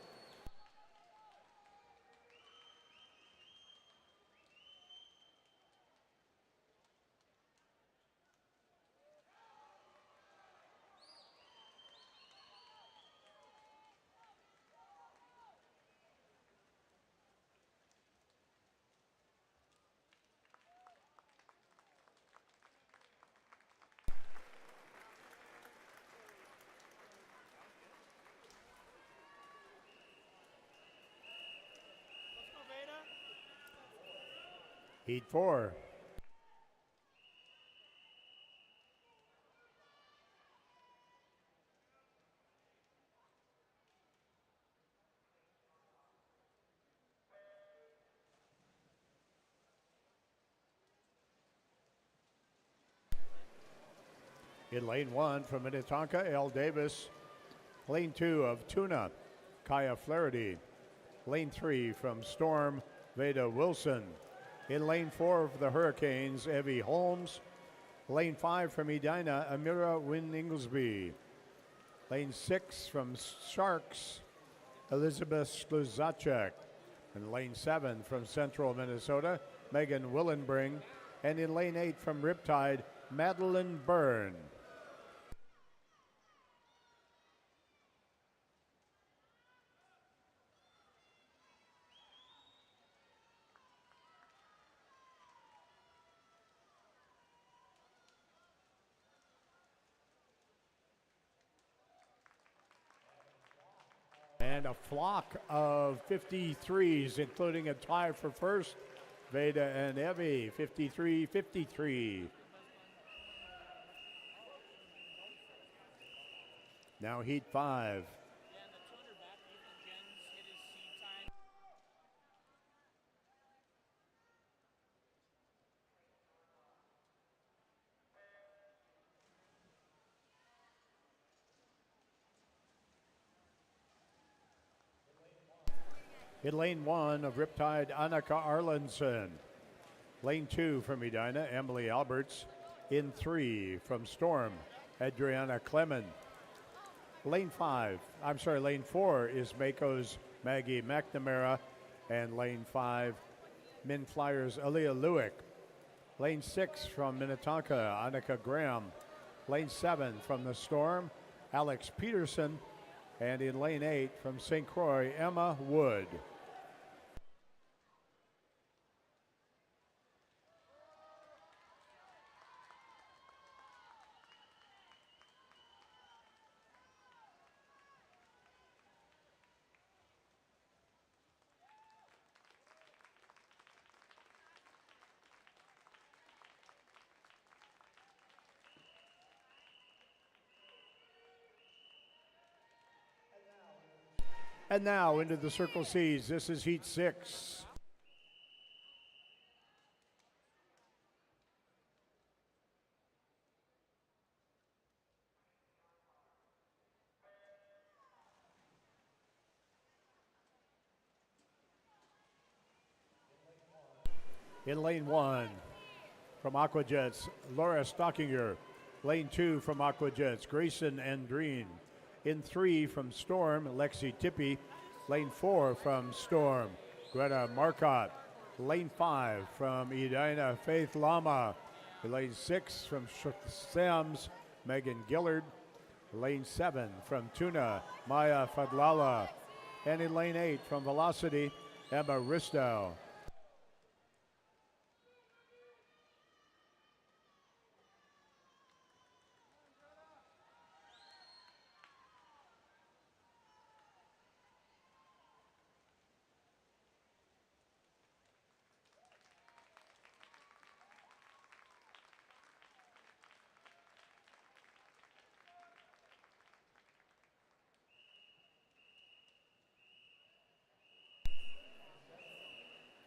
Heat 4. In lane 1 from Minnetonka, L. Davis. Lane 2 of Tuna, Kaya Flaherty. Lane 3 from Storm, Veda Wilson. In lane 4 of the Hurricanes, Evie Holmes. Lane 5 from Edina, Amira Wynn Inglesby. Lane 6 from Sharks, Elizabeth Skluzacek. And lane 7 from Central Minnesota, Megan Willenbring. And in lane 8 from Riptide, Madeline Byrne. And a flock of 53s, including a tie for first. Veda and Evie, 53-53. Now Heat 5. In lane 1 of Riptide, Annika Arlenson. Lane 2 from Edina, Emily Alberts. In 3 from Storm, Adriana Clement. Lane 4 is Mako's Maggie McNamara. And lane 5, Min Flyers, Aaliyah Lewick. Lane 6 from Minnetonka, Annika Graham. Lane 7 from the Storm, Alex Peterson. And in lane 8 from St. Croix, Emma Wood. And now into the Circle C's. This is Heat 6. In lane 1 from Aquajets, Laura Stockinger. Lane 2 from Aquajets, Grayson Andreen. In 3 from Storm, Lexi Tippy. Lane 4 from Storm, Greta Marcotte. Lane 5 from Edina, Faith Lama. Lane 6 from Sams, Megan Gillard. Lane 7 from Tuna, Maya Fadlala. And in lane 8 from Velocity, Emma Ristow.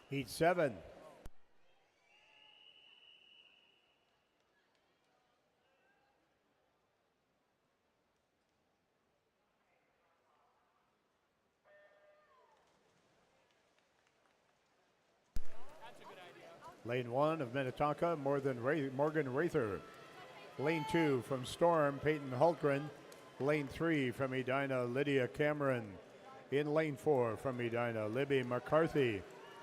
Heat 7. Lane 1 of Minnetonka, Morgan Rather. Lane 2 from Storm, Peyton Hultgren. Lane 3 from Edina, Lydia Cameron. In lane 4 from Edina, Libby McCarthy.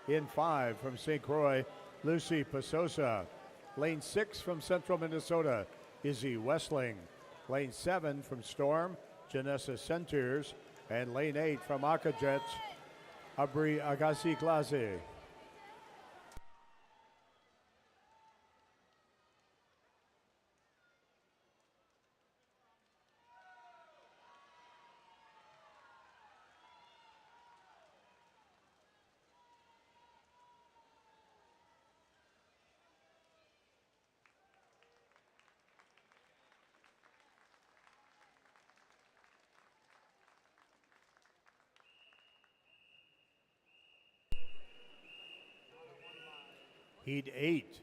In 5 from St. Croix, Lucy Pasosa. Lane 6 from Central Minnesota, Izzy Westling. Lane 7 from Storm, Janessa Centiers. And lane 8 from Aquajets, Abri Agassi Glaze. Heat 8.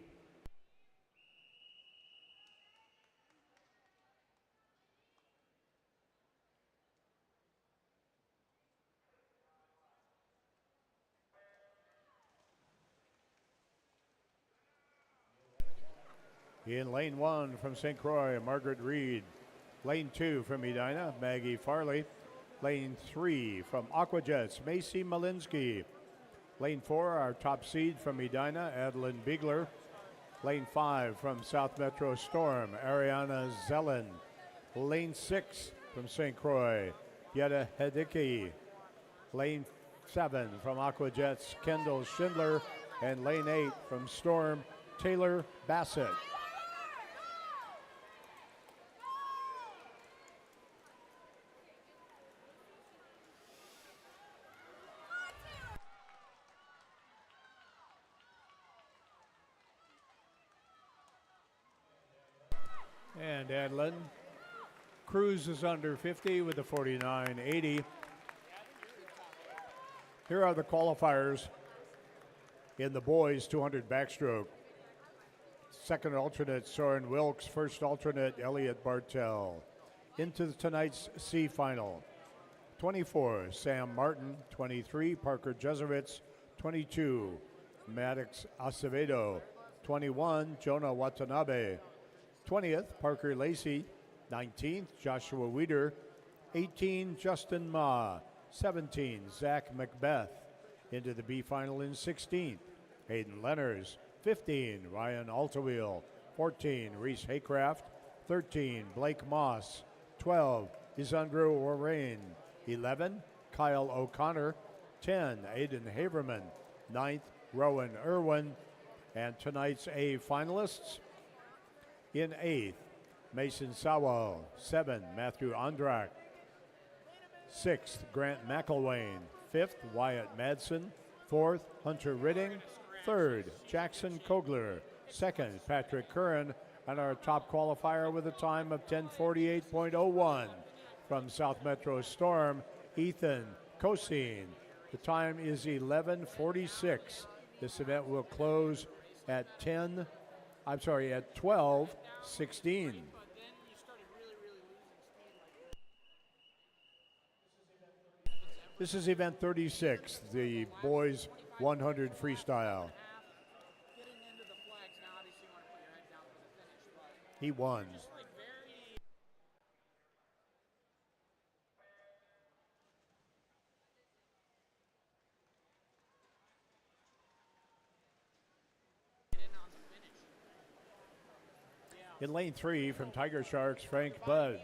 In lane 1 from St. Croix, Margaret Reed. Lane 2 from Edina, Maggie Farley. Lane 3 from Aquajets, Macy Malinsky. Lane 4, our top seed from Edina, Adeline Biegler. Lane 5 from South Metro Storm, Ariana Zellen. Lane 6 from St. Croix, Yetta Hedicki. Lane 7 from Aquajets, Kendall Schindler. And lane 8 from Storm, Taylor Bassett. And Adeline cruises under 50 with a 49.80. Here are the qualifiers in the boys 200 backstroke. Second alternate, Soren Wilkes. First alternate, Elliot Bartell. Into tonight's C final. 24, Sam Martin. 23, Parker Jesuits. 22, Maddox Acevedo. 21, Jonah Watanabe. 20th, Parker Lacey. 19th, Joshua Weider. 18, Justin Ma. 17, Zach Macbeth. Into the B final in 16th, Hayden Lenners. 15, Ryan Altawheel. 14, Reese Haycraft. 13, Blake Moss. 12, Isandro Orain. 11, Kyle O'Connor. 10, Aiden Haverman. 9th, Rowan Irwin. And tonight's A finalists: in 8th, Mason Sawal. 7, Matthew Andrak. 6th, Grant McElwain. 5th, Wyatt Madsen. 4th, Hunter Ridding. 3rd, Jackson Kogler. 2nd, Patrick Curran. And our top qualifier with a time of 10:48.01 from South Metro Storm, Ethan Cosine. The time is 11:46. This event will close at 12:16. This is event 36, the boys 100 freestyle. He won. In lane 3 from Tiger Sharks, Frank Budd.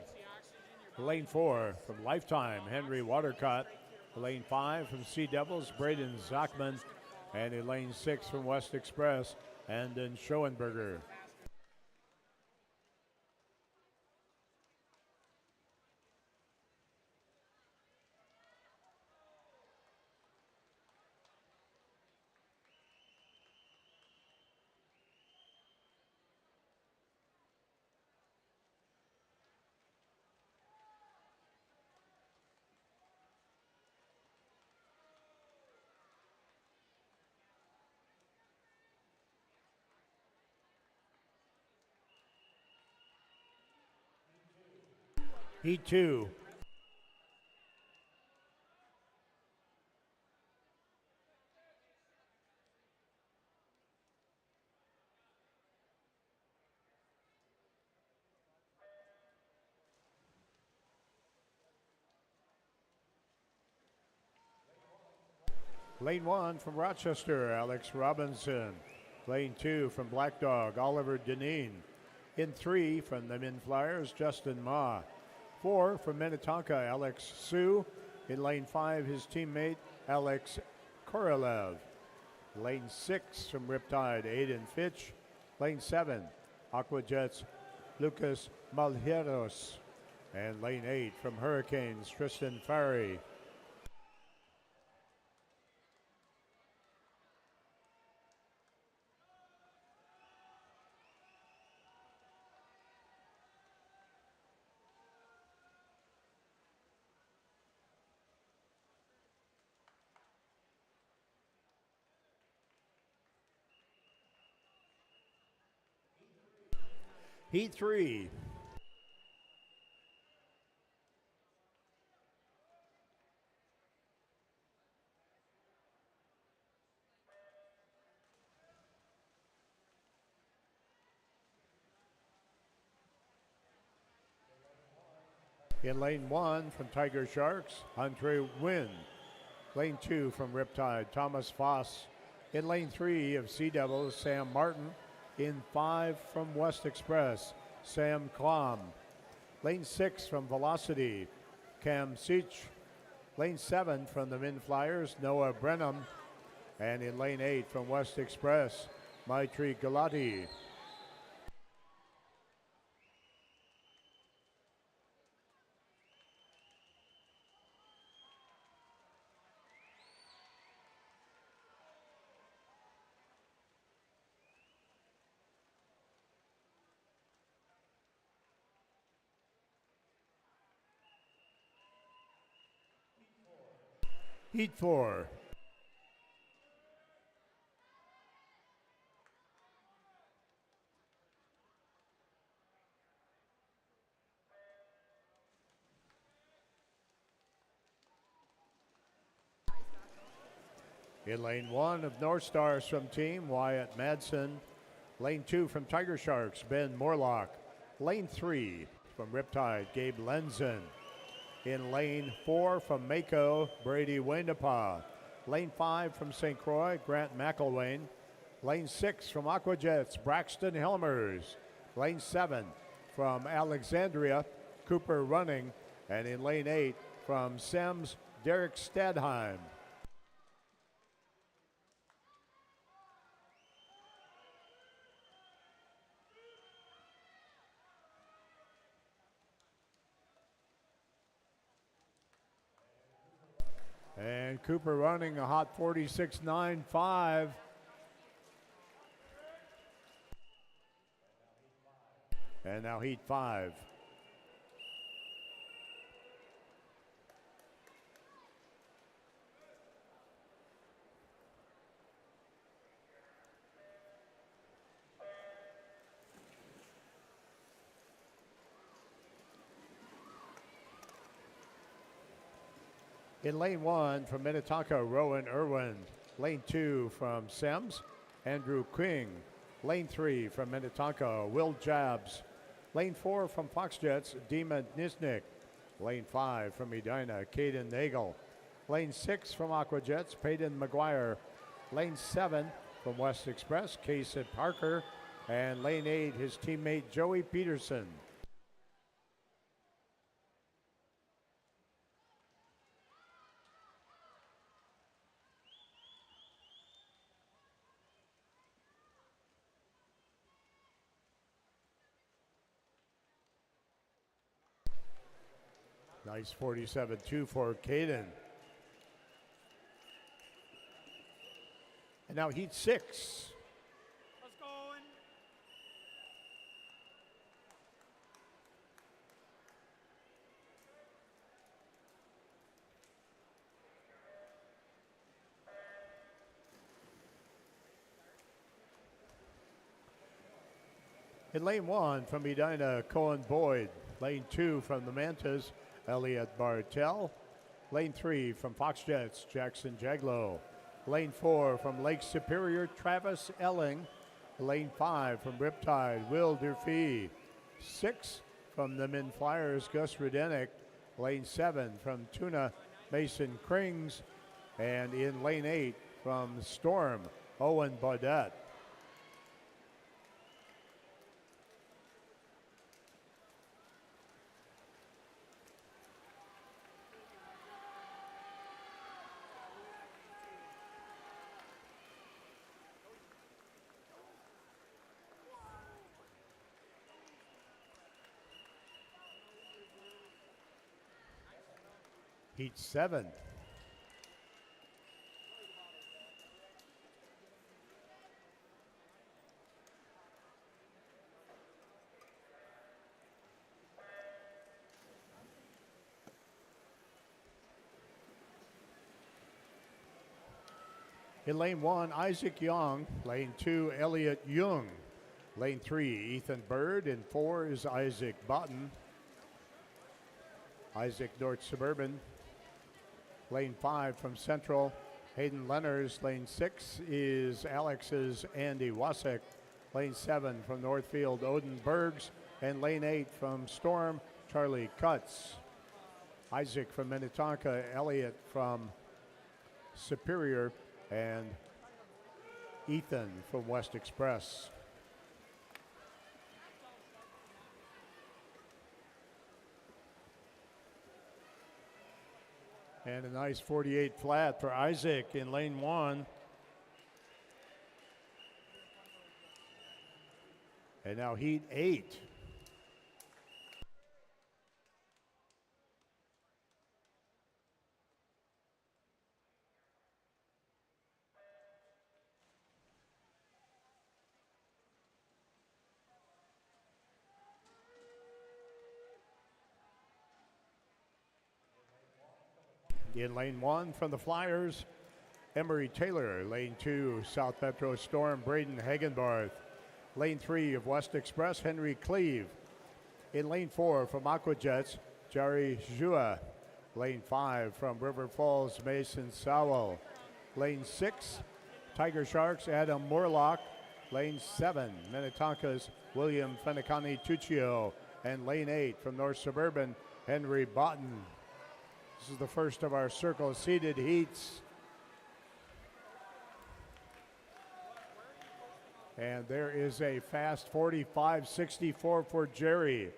Lane 4 from Lifetime, Henry Watercott. Lane 5 from Sea Devils, Braden Zachman. And in lane 6 from West Express, Andon Schoenberger. Heat 2. Lane 1 from Rochester, Alex Robinson. Lane 2 from Black Dog, Oliver Deneen. In 3 from the Min Flyers, Justin Ma. 4 from Minnetonka, Alex Sue. In lane 5, his teammate, Alex Korolev. Lane 6 from Riptide, Aiden Fitch. Lane 7, Aquajets, Lucas Malheiros. And lane 8 from Hurricanes, Tristan Farry. Heat 3. In lane 1 from Tiger Sharks, Andre Wynn. Lane 2 from Riptide, Thomas Foss. In lane 3 of Sea Devils, Sam Martin. In 5 from West Express, Sam Klom. Lane 6 from Velocity, Cam Seach. Lane 7 from the Min Flyers, Noah Brenham. And in lane 8 from West Express, Maitri Galati. Heat 4. In lane 1 of North Star Swim Team, Wyatt Madsen. Lane 2 from Tiger Sharks, Ben Morlock. Lane 3 from Riptide, Gabe Lenzen. In lane 4 from Mako, Brady Wainapa. Lane 5 from St. Croix, Grant McElwain. Lane 6 from Aquajets, Braxton Helmers. Lane 7 from Alexandria, Cooper Running. And in lane 8 from Sems, Derek Stadheim. And Cooper running a hot 46.95. And now heat 5. In lane 1 from Minnetonka, Rowan Irwin. Lane 2 from Sems, Andrew King. Lane 3 from Minnetonka, Will Jabs. Lane 4 from Foxjets, Dima Nisnik. Lane 5 from Edina, Caden Nagel. Lane 6 from Aquajets, Peyton McGuire. Lane 7 from West Express, Kasich Parker. And lane 8, his teammate Joey Peterson. Nice 47.2 for Caden. And now heat 6. Let's go. In lane 1 from Edina, Cohen Boyd. Lane 2 from the Mantas, Elliot Bartel. Lane 3 from Foxjets, Jackson Jaglow. Lane 4 from Lake Superior, Travis Elling. Lane 5 from Riptide, Will Durfee. 6 from the Min Flyers, Gus Rudenick. Lane 7 from Tuna, Mason Krings. And in lane 8 from Storm, Owen Baudette. Heat 7. In lane 1, Isaac Young. Lane 2, Elliot Jung. Lane 3, Ethan Bird. And 4 is Isaac Botten. Isaac North Suburban. Lane 5 from Central, Hayden Lenners. Lane 6 is Alex's Andy Wasek. Lane 7 from Northfield, Odin Bergs. And lane 8 from Storm, Charlie Cutts. Isaac from Minnetonka, Elliot from Superior, and Ethan from West Express. And a nice 48 flat for Isaac in lane 1. And now heat 8. In lane 1 from the Flyers, Emery Taylor. Lane 2, South Metro Storm, Braden Hagenbarth. Lane 3 of West Express, Henry Cleve. In lane 4 from Aquajets, Jerry Jua. Lane 5 from River Falls, Mason Sowell. Lane 6, Tiger Sharks, Adam Morlock. Lane 7, Minnetonka's William Fennicani Tuccio. And lane 8 from North Suburban, Henry Botten. This is the first of our circle seeded heats. And there is a fast 45-64 for Jerry.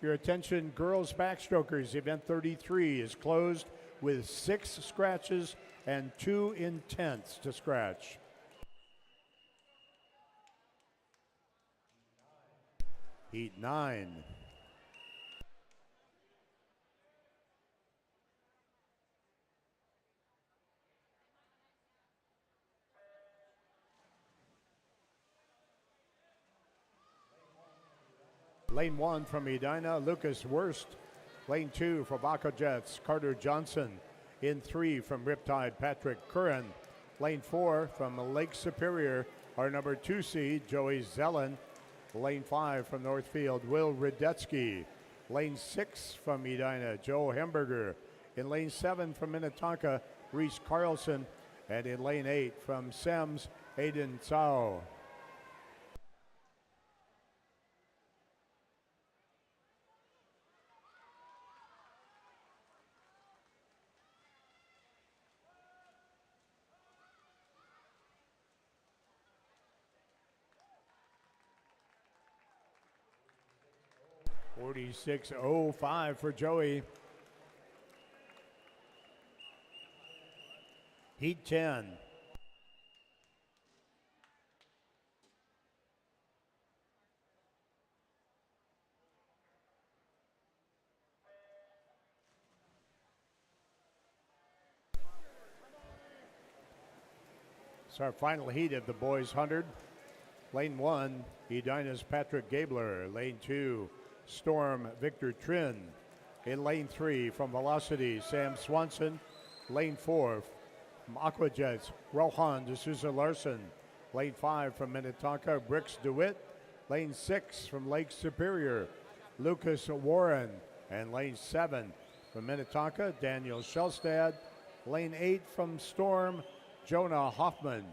Your attention, girls backstrokers, event 33 is closed with 6 scratches and 2 intents to scratch. Heat 9. Lane 1 from Edina, Lucas Wurst. Lane 2 for Baca Jets, Carter Johnson. In 3 from Riptide, Patrick Curran. Lane 4 from Lake Superior, our number 2 seed, Joey Zellen. Lane 5 from Northfield, Will Radetsky. Lane 6 from Edina, Joe Hemberger. In lane 7 from Minnetonka, Reese Carlson. And in lane 8 from Sems, Aiden Tsao. .46.05 for Joey. Heat 10. It's our final heat of the boys 100. Lane 1, Edina's Patrick Gabler. Lane 2, Storm Victor Trin. In lane 3 from Velocity, Sam Swanson. Lane 4 from Aquajets, Rohan D'Souza Larson. Lane 5 from Minnetonka, Brooks DeWitt. Lane 6 from Lake Superior, Lucas Warren. And lane 7 from Minnetonka, Daniel Shelstad. Lane 8 from Storm, Jonah Hoffman.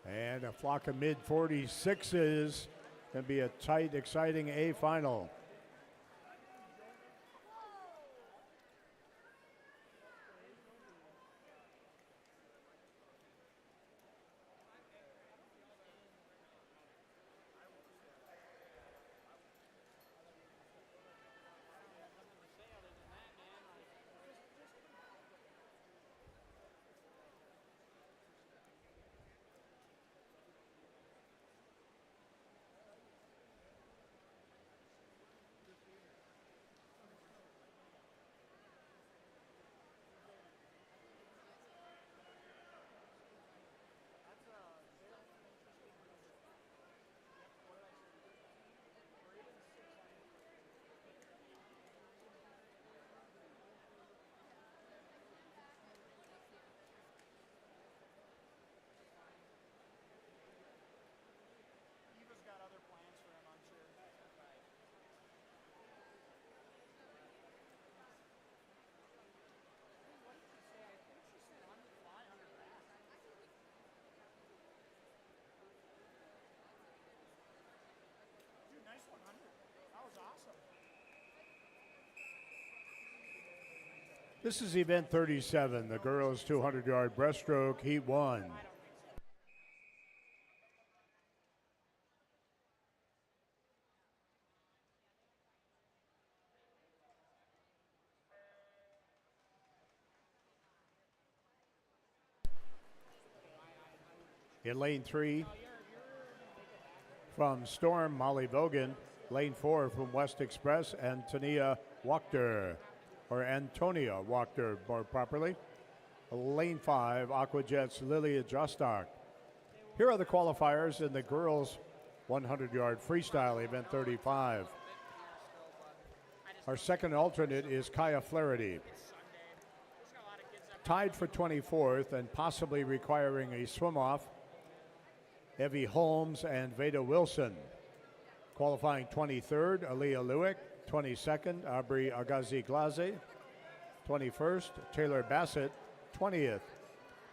And a flock of mid-46s. Going to be a tight, exciting A final. This is event 37, the girls 200-yard breaststroke, heat 1. In lane 3, from Storm, Molly Vogan. Lane 4 from West Express, Antonia Wachter. Or Antonia Wachter, more properly. Lane 5, Aquajets, Lilia Jostock. Here are the qualifiers in the girls 100-yard freestyle, event 35. Our second alternate is Kaya Flaherty. Tied for 24th and possibly requiring a swim-off Evie Holmes and Veda Wilson. Qualifying 23rd, Aaliyah Lewick. 22nd, Aubrey Agazi Glaze. 21st, Taylor Bassett. 20th,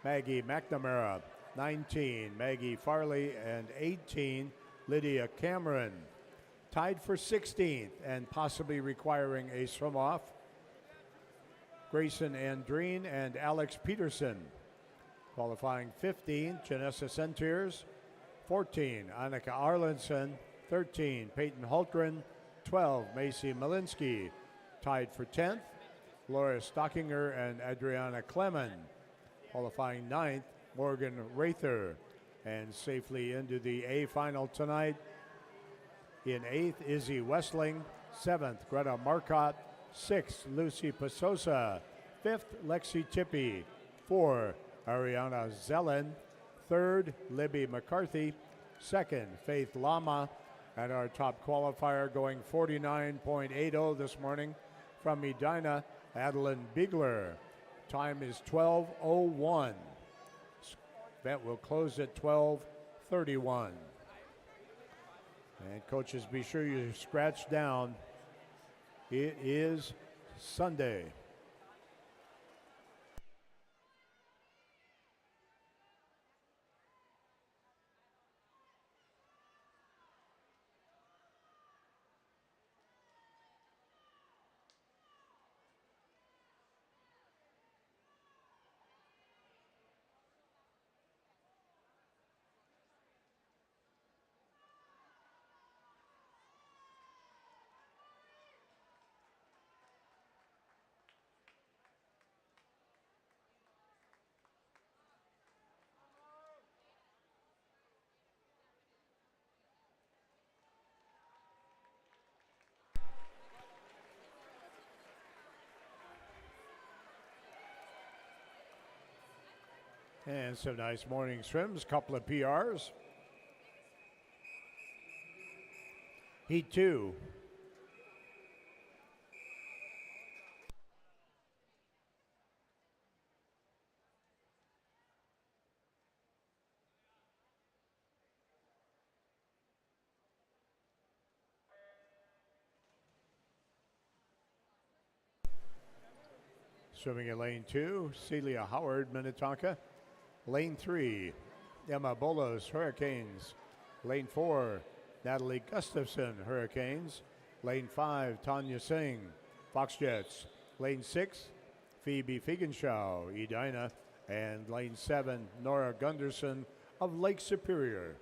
Maggie McNamara. 19, Maggie Farley, and 18, Lydia Cameron. Tied for 16th and possibly requiring a swim off, Grayson Andreen and Alex Peterson. Qualifying 15, Janessa Sentiers. 14, Annika Arlenson. 13, Peyton Hultgren. 12, Macy Malinsky. Tied for 10th, Laura Stockinger and Adriana Clemen. Qualifying 9th, Morgan Rather. And safely into the A final tonight. In 8th, Izzy Westling. 7th, Greta Marcotte. 6th, Lucy Pasosa. 5th, Lexi Tippy. 4, Ariana Zellen. 3rd, Libby McCarthy. 2nd, Faith Lama. And our top qualifier going 49.80 this morning from Medina, Adeline Bigler. Time is 12:01. Event will close at 12:31. And coaches, be sure you scratch down. It is Sunday. And some nice morning swims, couple of PRs. Heat 2. Swimming in lane 2, Celia Howard, Minnetonka. Lane 3, Emma Bolos, Hurricanes. Lane 4, Natalie Gustafson, Hurricanes. Lane 5, Tanya Singh, Foxjets. Lane 6, Phoebe Fiegenshaw, Edina. And lane 7, Nora Gunderson of Lake Superior.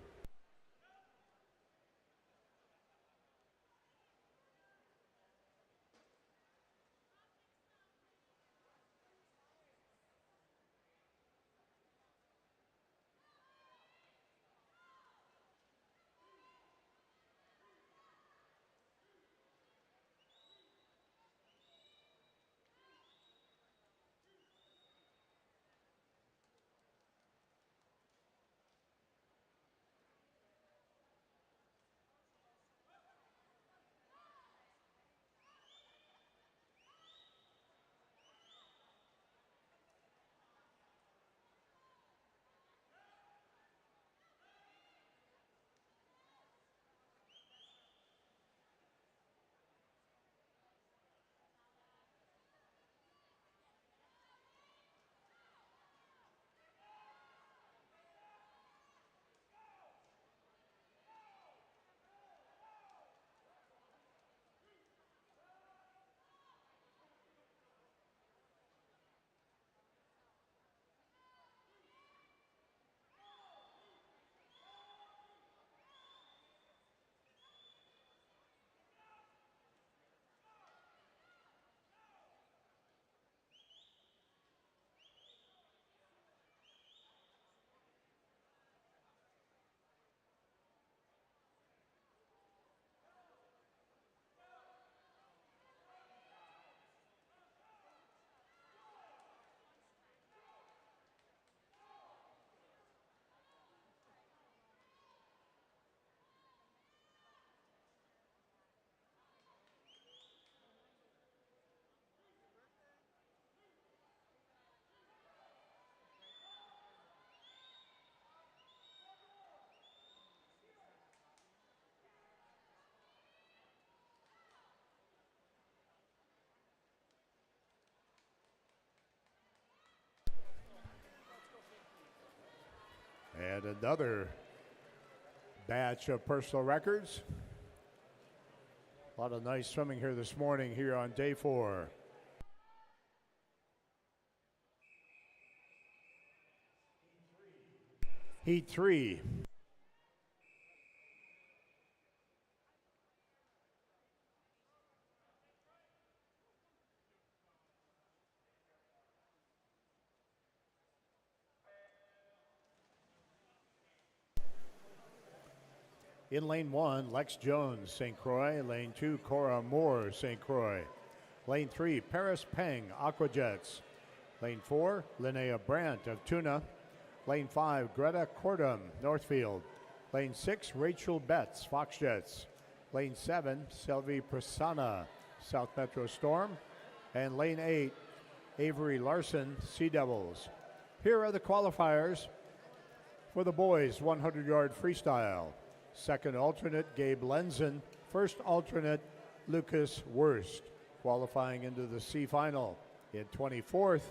And another batch of personal records. A lot of nice swimming here this morning here on day 4. Heat 3. In lane 1, Lex Jones, St. Croix. Lane 2, Cora Moore, St. Croix. Lane 3, Paris Peng, Aquajets. Lane 4, Linnea Brandt of Tuna. Lane 5, Greta Cordum, Northfield. Lane 6, Rachel Betts, Foxjets. Lane 7, Sylvie Prasanna, South Metro Storm. And lane 8, Avery Larson, Sea Devils. Here are the qualifiers for the boys 100-yard freestyle. Second alternate, Gabe Lenzen. First alternate, Lucas Wurst, qualifying into the C final. In 24th,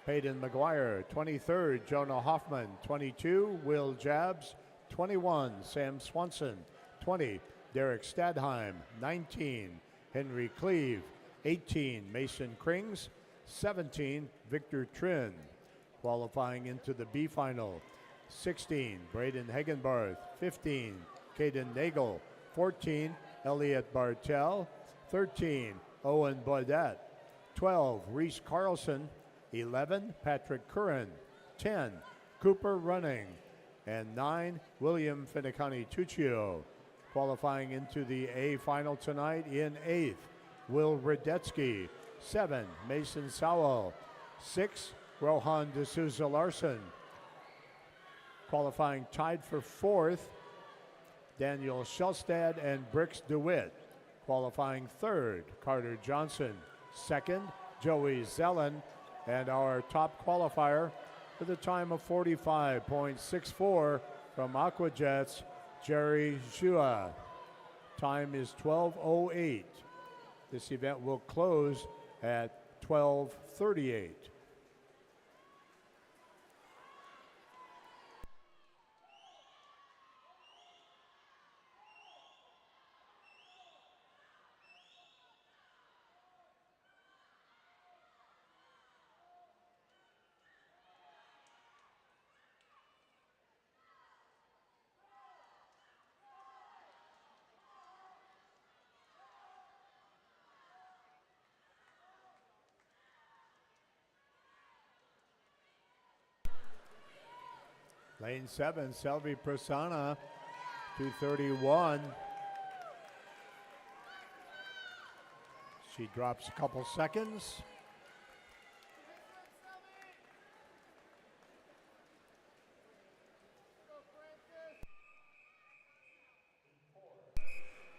Peyton McGuire. 23rd, Jonah Hoffman. 22, Will Jabs. 21, Sam Swanson. 20, Derek Stadheim. 19, Henry Cleve. 18, Mason Krings. 17, Victor Trin, qualifying into the B final. 16, Braden Hagenbarth. 15, Caden Nagel. 14, Elliot Bartel. 13, Owen Baudet. 12, Reese Carlson. 11, Patrick Curran. 10, Cooper Running. And 9, William Finicani Tuccio. Qualifying into the A final tonight in 8th, Will Radetsky. 7, Mason Sowell. 6, Rohan D'Souza Larson. Qualifying tied for 4th, Daniel Shelstad and Brix DeWitt. Qualifying 3rd, Carter Johnson. 2nd, Joey Zellen. And our top qualifier with a time of 45.64 from Aquajets, Jerry Jua. Time is 12:08. This event will close at 12:38. Lane 7, Selvi Prasanna, 2:31. She drops a couple seconds.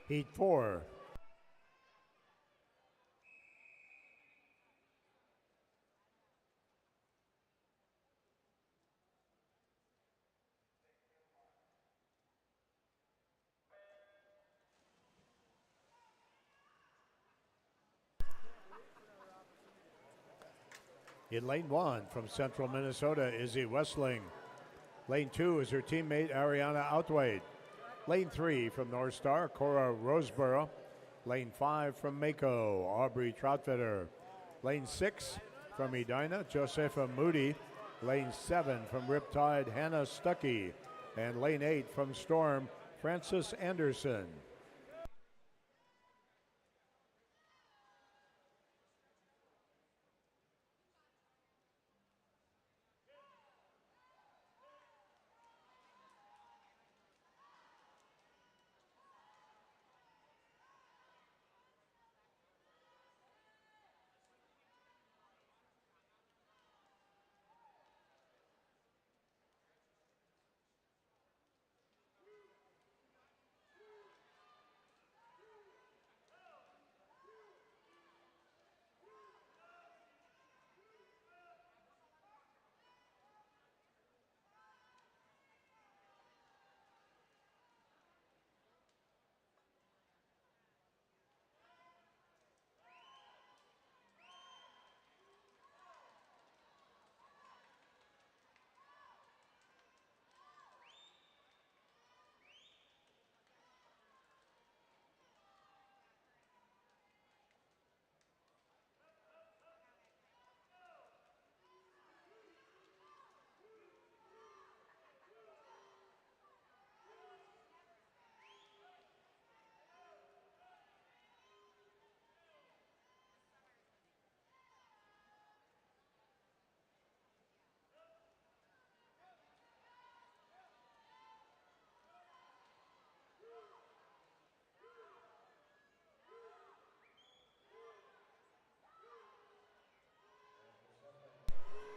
Heat 4. In lane 1 from Central Minnesota, Izzy Westling. Lane 2 is her teammate Ariana Outwade. Lane 3 from North Star, Cora Roseborough. Lane 5 from Mako, Aubrey Troutfitter. Lane 6 from Edina, Josefa Moody. Lane 7 from Riptide, Hannah Stuckey. And lane 8 from Storm, Francis Anderson.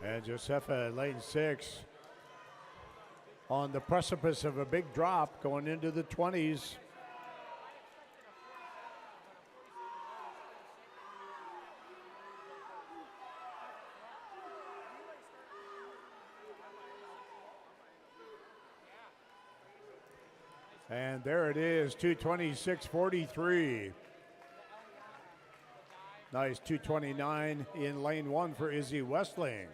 And Josefa in lane 6 on the precipice of a big drop going into the 20s. And there it is, 226.43. Nice 229 in lane 1 for Izzy Westling.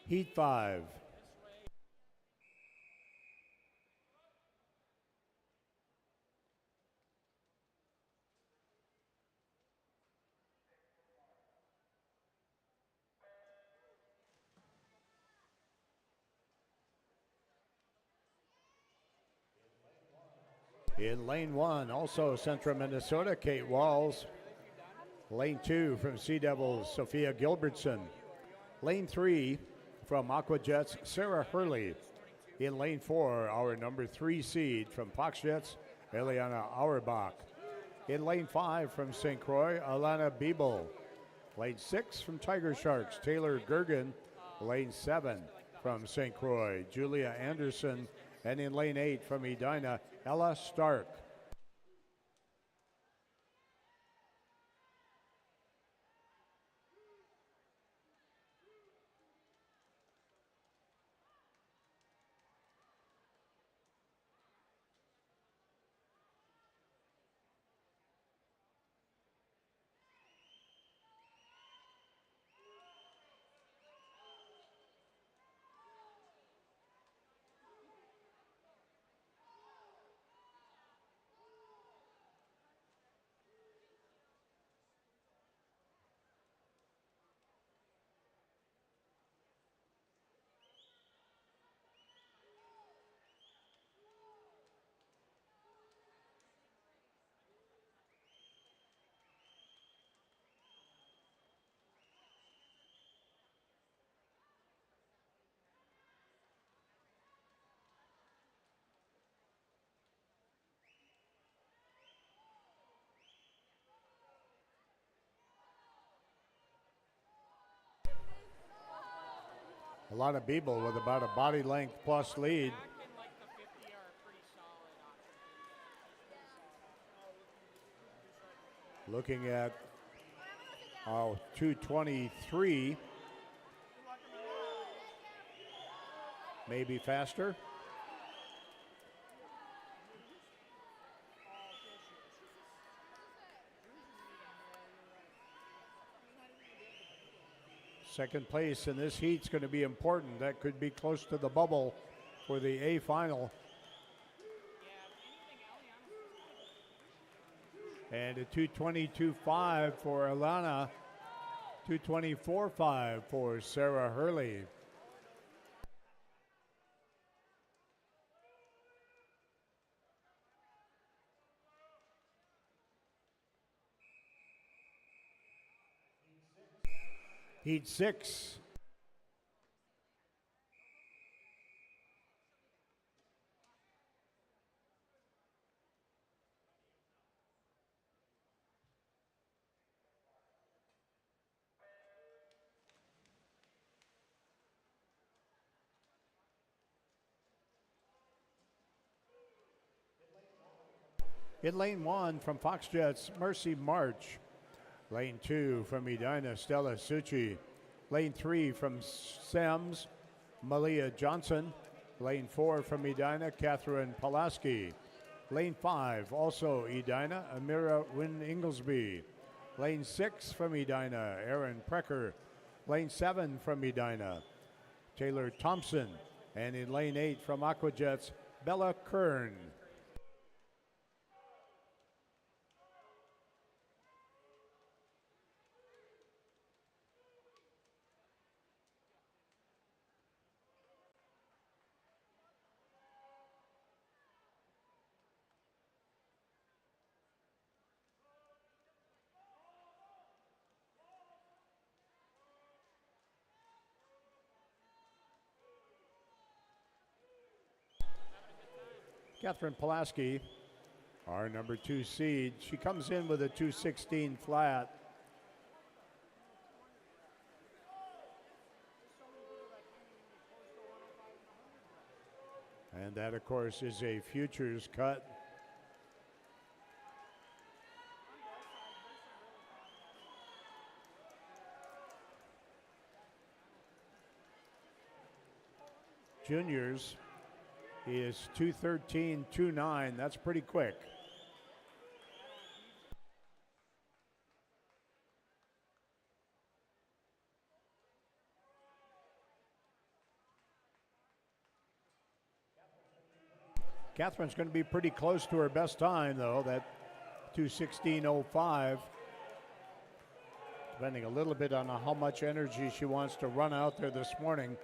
Heat 5. In lane 1, also Central Minnesota, Kate Walls. Lane 2 from Sea Devils, Sophia Gilbertson. Lane 3 from Aqua Jets, Sarah Hurley. In lane 4, our number 3 seed from Fox Jets, Eliana Auerbach. In lane 5 from St. Croix, Alana Biebel. Lane 6 from Tiger Sharks, Taylor Gergen. Lane 7 from St. Croix, Julia Anderson. And in lane 8 from Edina, Ella Stark. Alana Biebel with about a body length plus lead. Looking at 223, maybe faster. Second place in this heat is going to be important. That could be close to the bubble for the A final. And a 222.5 for Alana, 224.5 for Sarah Hurley. Heat 6. In lane 1 from Fox Jets, Mercy March. Lane 2 from Edina, Stella Succi. Lane 3 from Sams, Malia Johnson. Lane 4 from Edina, Catherine Pulaski. Lane 5, also Edina, Amira Wynn Inglesby. Lane 6 from Edina, Erin Precker. Lane 7 from Edina, Taylor Thompson. And in lane 8 from Aquajets, Bella Kern. Catherine Pulaski our number 2 seed. She comes in with a 216 flat. And that, of course, is a futures cut. Juniors is 213.29. That's pretty quick. Catherine's going to be pretty close to her best time, though, that 216.05. Depending a little bit on how much energy she wants to run out there this morning.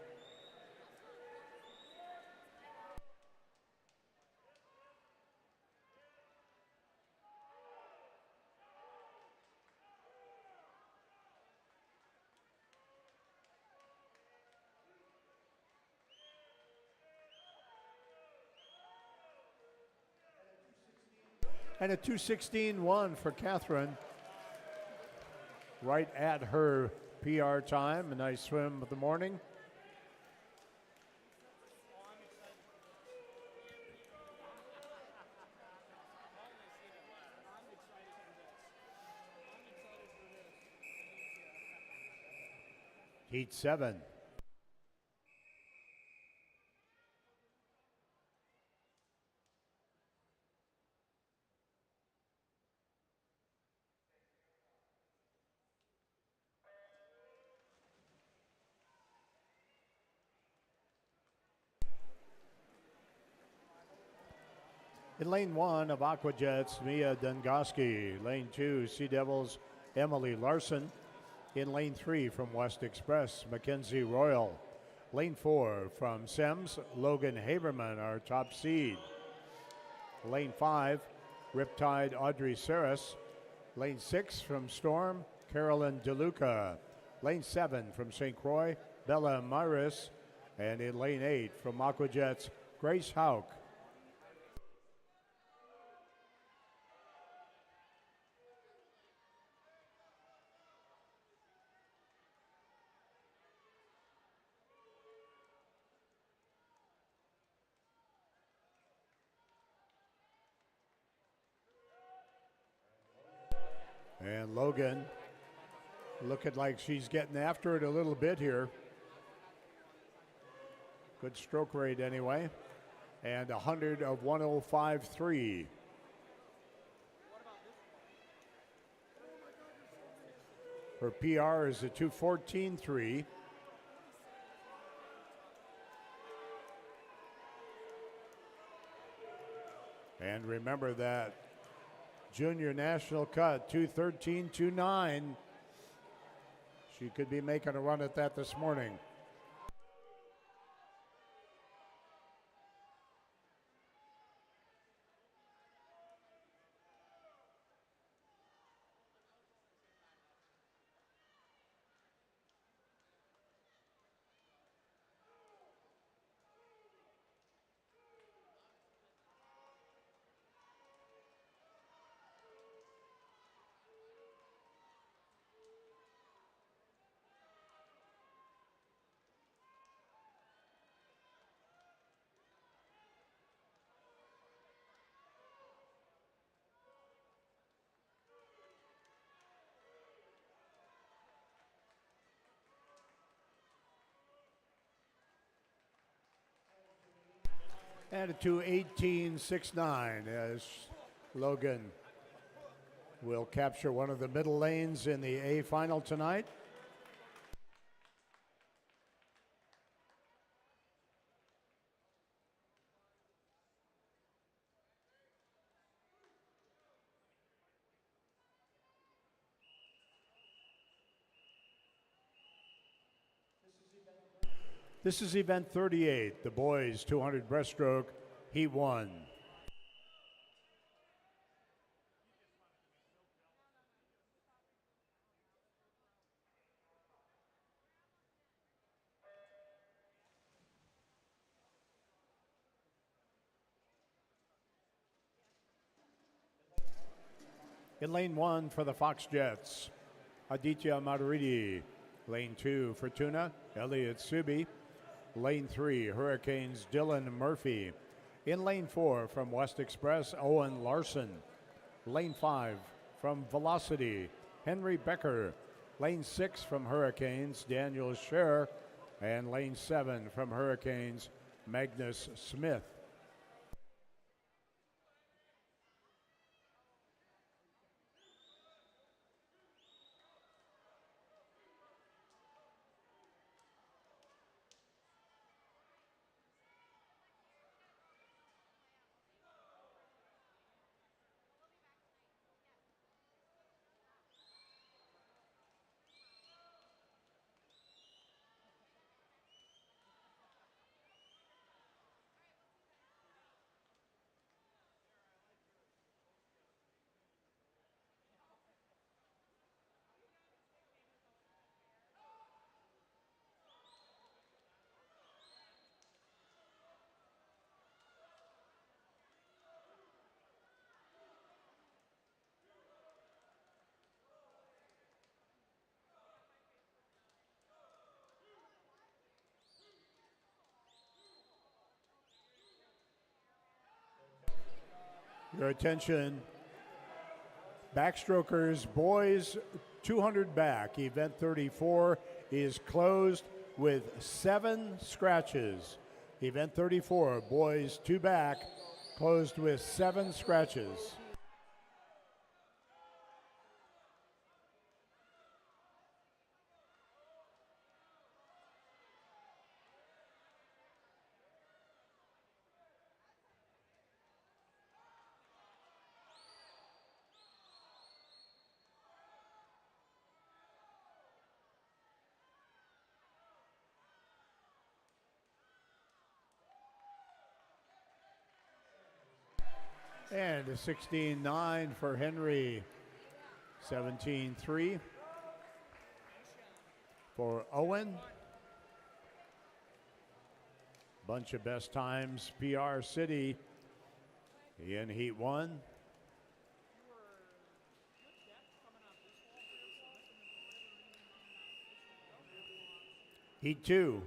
And a 216.1 for Catherine. Right at her PR time. A nice swim of the morning. Heat 7. In lane 1 of Aquajets, Mia Dungoski. Lane 2, Sea Devils, Emily Larson. In lane 3 from West Express, Mackenzie Royal. Lane 4 from Sems, Logan Haberman, our top seed. Lane 5, Riptide Audrey Saris. Lane 6 from Storm, Carolyn DeLuca. Lane 7 from St. Croix, Bella Myris. And in lane 8 from Aquajets, Grace Hauk. And Logan looking like she's getting after it a little bit here. Good stroke rate anyway. And 100 of 105.3. Her PR is a 214.3. And remember that junior national cut, 213.29. She could be making a run at that this morning. And a 218.69 as Logan will capture one of the middle lanes in the A final tonight. This is event 38, the boys 200 breaststroke, heat 1. In lane 1 for the Fox Jets, Aditya Madaridi. Lane 2, Fortuna, Elliot Subi. Lane 3, Hurricanes, Dylan Murphy. In lane 4 from West Express, Owen Larson. Lane 5 from Velocity, Henry Becker. Lane 6 from Hurricanes, Daniel Scher. And lane 7 from Hurricanes, Magnus Smith. Your attention, backstrokers, boys 200 back. Event 34 is closed with 7 scratches. Event 34, boys 2 back, closed with 7 scratches. And a 16-9 for Henry, 17-3 for Owen. Bunch of best times, PR City in Heat 1. Heat 2.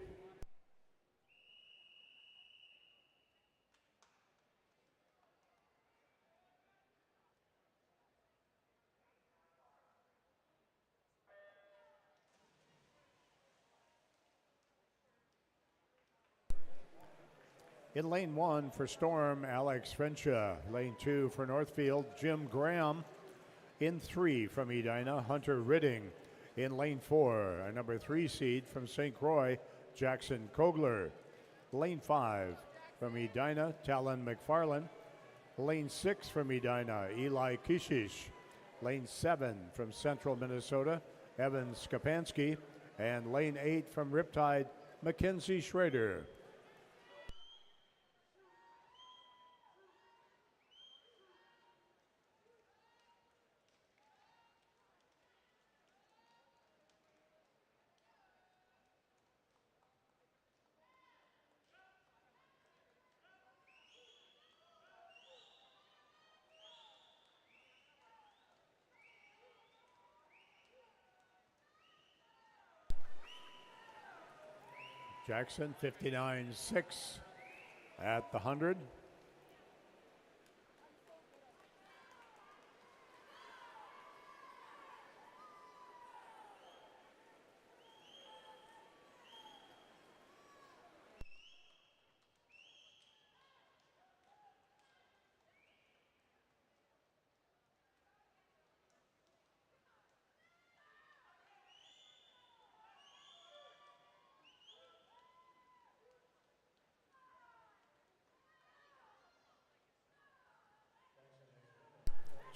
In lane 1 for Storm, Alex Frencha. Lane 2 for Northfield, Jim Graham. In 3 from Edina, Hunter Ridding. In lane 4, a number 3 seed from St. Croix, Jackson Kogler. Lane 5 from Edina, Talon McFarland. Lane 6 from Edina, Eli Kishish. Lane 7 from Central Minnesota, Evan Skapansky. And lane 8 from Riptide, Mackenzie Schrader. Jackson 59.6 at the 100.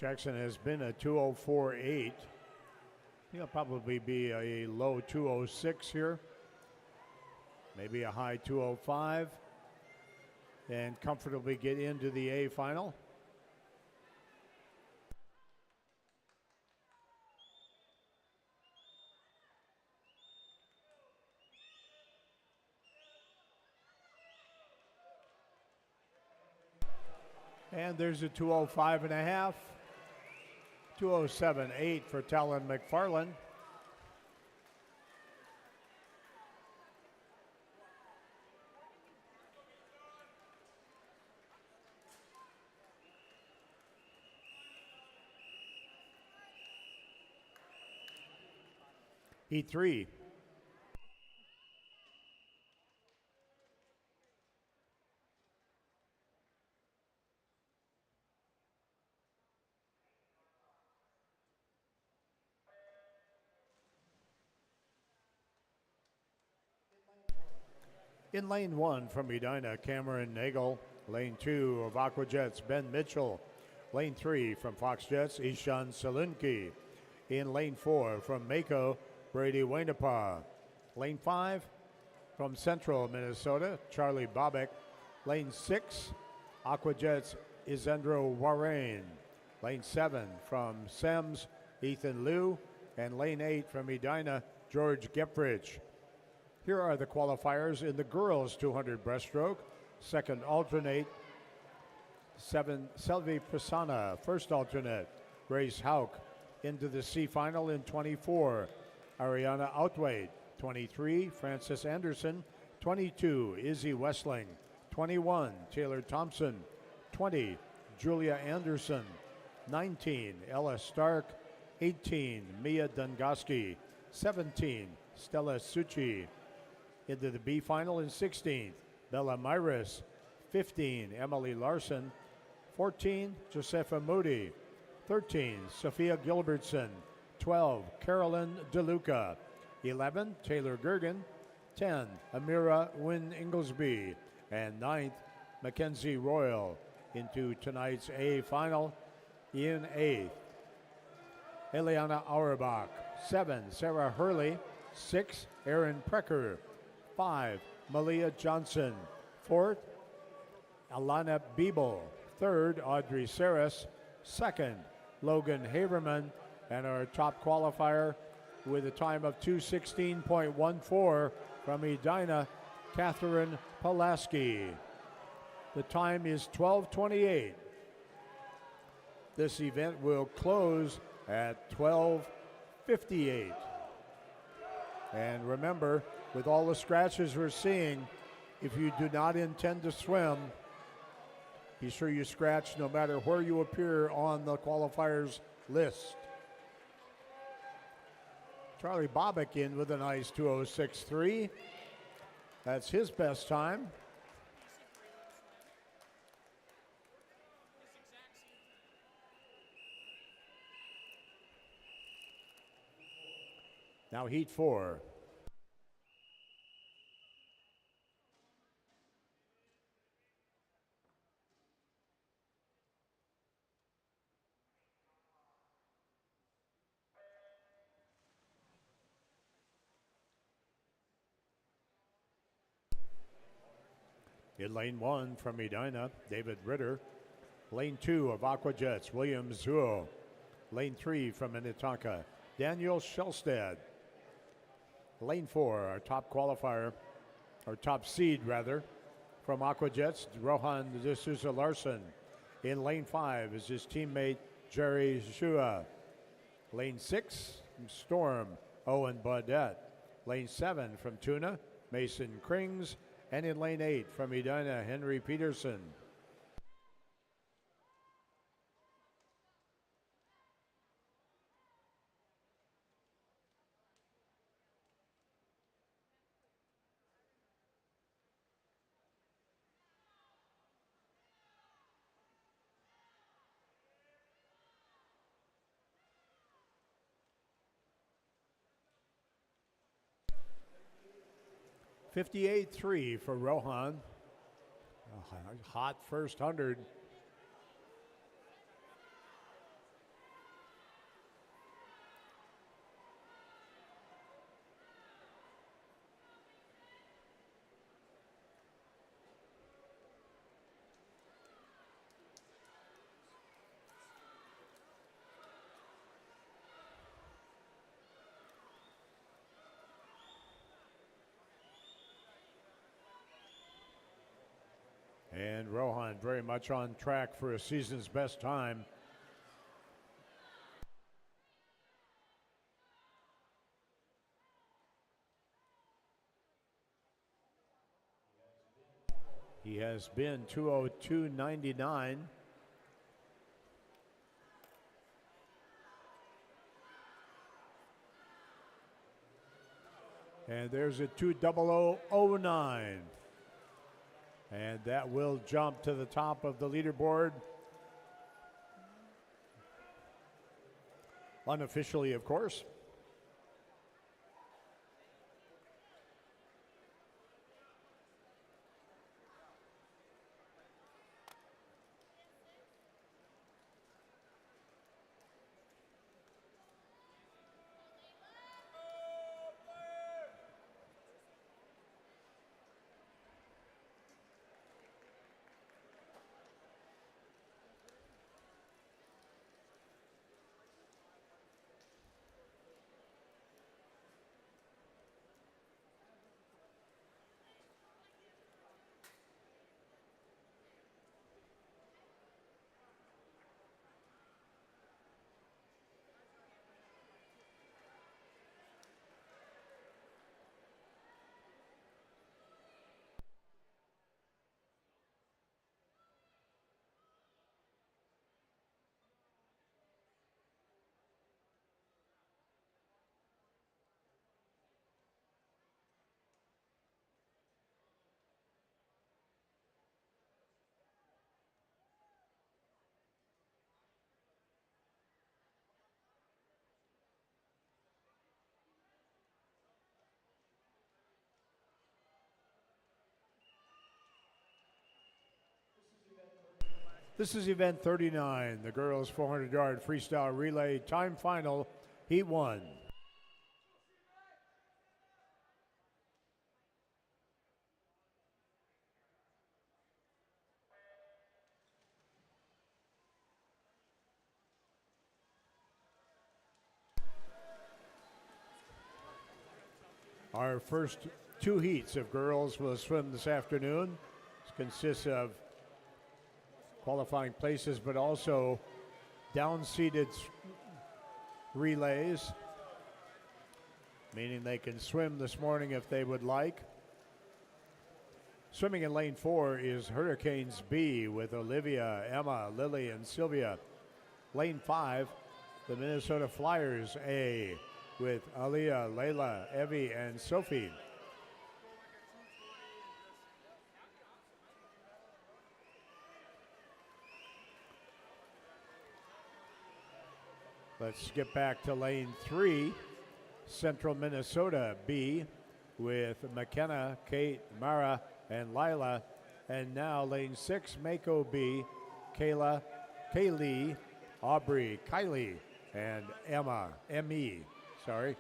Jackson has been a 204.8. He'll probably be a low 206 here. Maybe a high 205. And comfortably get into the A final. And there's a 205.5. 2:07.8 for Talon McFarland. Heat 3. In lane 1 from Edina, Cameron Nagel. Lane 2 of Aquajets, Ben Mitchell. Lane 3 from Fox Jets, Ishan Salunki. In lane 4 from Mako, Brady Wainapa. Lane 5 from Central Minnesota, Charlie Bobek. Lane 6, Aquajets, Isendro Warren. Lane 7 from Sems, Ethan Liu. And lane 8 from Edina, George Gepfridge. Here are the qualifiers in the girls 200 breaststroke. Second alternate, 7 Selvi Prasanna. First alternate, Grace Hauk. Into the C final in 24, Ariana Outwade. 23, Frances Anderson. 22, Izzy Westling. 21, Taylor Thompson. 20, Julia Anderson. 19, Ella Stark. 18, Mia Dungoski. 17, Stella Suchi. Into the B final in 16th, Bella Myris. 15, Emily Larson. 14, Josefa Moody. 13, Sophia Gilbertson. 12, Carolyn DeLuca. 11, Taylor Gergen. 10, Amira Wynn Inglesby. And 9th, Mackenzie Royal. Into tonight's A final in 8th, Eliana Auerbach. 7, Sarah Hurley. 6, Erin Precker. 5, Malia Johnson. 4th, Alana Biebel. 3rd, Audrey Saris. 2nd, Logan Haverman. And our top qualifier with a time of 2:16.14 from Edina, Catherine Pulaski. The time is 12:28. This event will close at 12:58. And remember, with all the scratches we're seeing, if you do not intend to swim, be sure you scratch no matter where you appear on the qualifiers list. Charlie Bobek in with a nice 2:06.3. That's his best time. Now heat 4. In lane 1 from Edina, David Ritter. Lane 2 of Aquajets, William Zuo. Lane 3 from Minnetonka, Daniel Shelstad. Lane 4, our top qualifier, or top seed rather, from Aquajets, Rohan de Souza Larson. In lane 5 is his teammate, Jerry Shua. Lane 6 from Storm, Owen Baudette. Lane 7 from Tuna, Mason Krings. And in lane 8 from Edina, Henry Peterson. $58.3 for Rohan. Hot first 100. And Rohan very much on track for a season's best time. has been 202.99. And there's a 200.09. And that will jump to the top of the leaderboard. Unofficially, of course. This is event 39, the girls 400-yard freestyle relay time final, heat 1. Our first two heats of girls will swim this afternoon. It consists of qualifying places, but also down-seated relays, meaning they can swim this morning if they would like. Swimming in lane 4 is Hurricanes B with Olivia, Emma, Lily, and Sylvia. Lane 5, the Minnesota Flyers A with Aliyah, Layla, Evie, and Sophie. Let's get back to lane 3, Central Minnesota B with McKenna, Kate, Mara, and Lila. And now lane 6, Mako B, Kayla, Kaylee, Aubrey, Kylie, and Emma, M-E, sorry.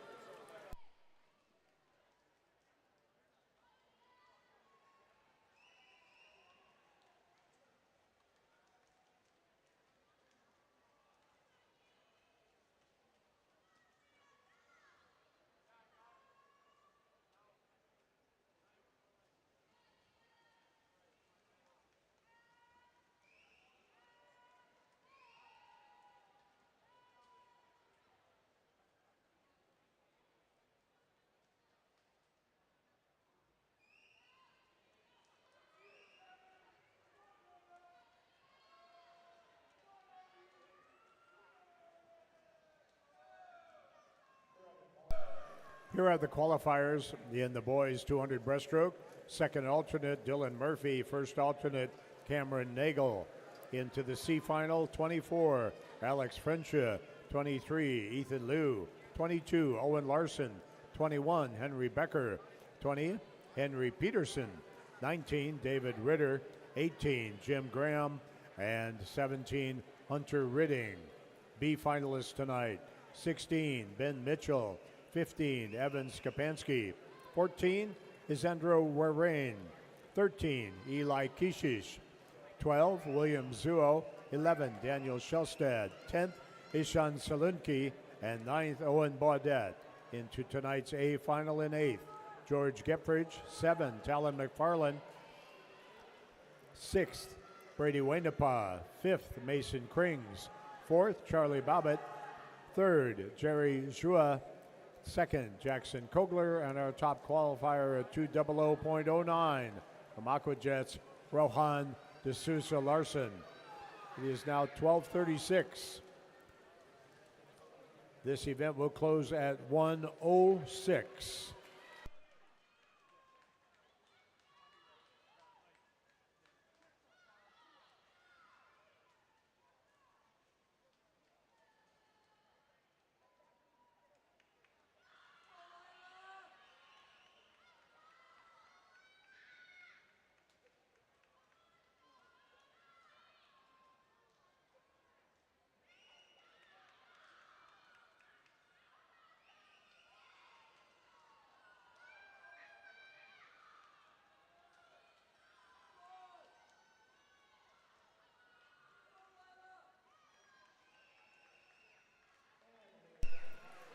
Here are the qualifiers in the boys 200 breaststroke. Second alternate, Dylan Murphy. First alternate, Cameron Nagel. Into the C final, 24, Alex Frencha. 23, Ethan Liu. 22, Owen Larson. 21, Henry Becker. 20, Henry Peterson. 19, David Ritter. 18, Jim Graham. And 17, Hunter Ridding. B finalists tonight, 16, Ben Mitchell. 15, Evan Skapansky. 14, Isandro Warrain. 13, Eli Kishish. 12, William Zuo. 11, Daniel Shelstad. 10th, Ishan Salunki. And 9th, Owen Baudet. Into tonight's A final in 8th, George Gepfridge. 7, Talon McFarland. 6th, Brady Wainapa. 5th, Mason Krings. 4th, Charlie Bobbitt. 3rd, Jerry Zhua. 2nd, Jackson Kogler, and our top qualifier at 200.09 from Aqua Jets, Rohan D'Souza Larson. It is now 12:36. This event will close at 1:06.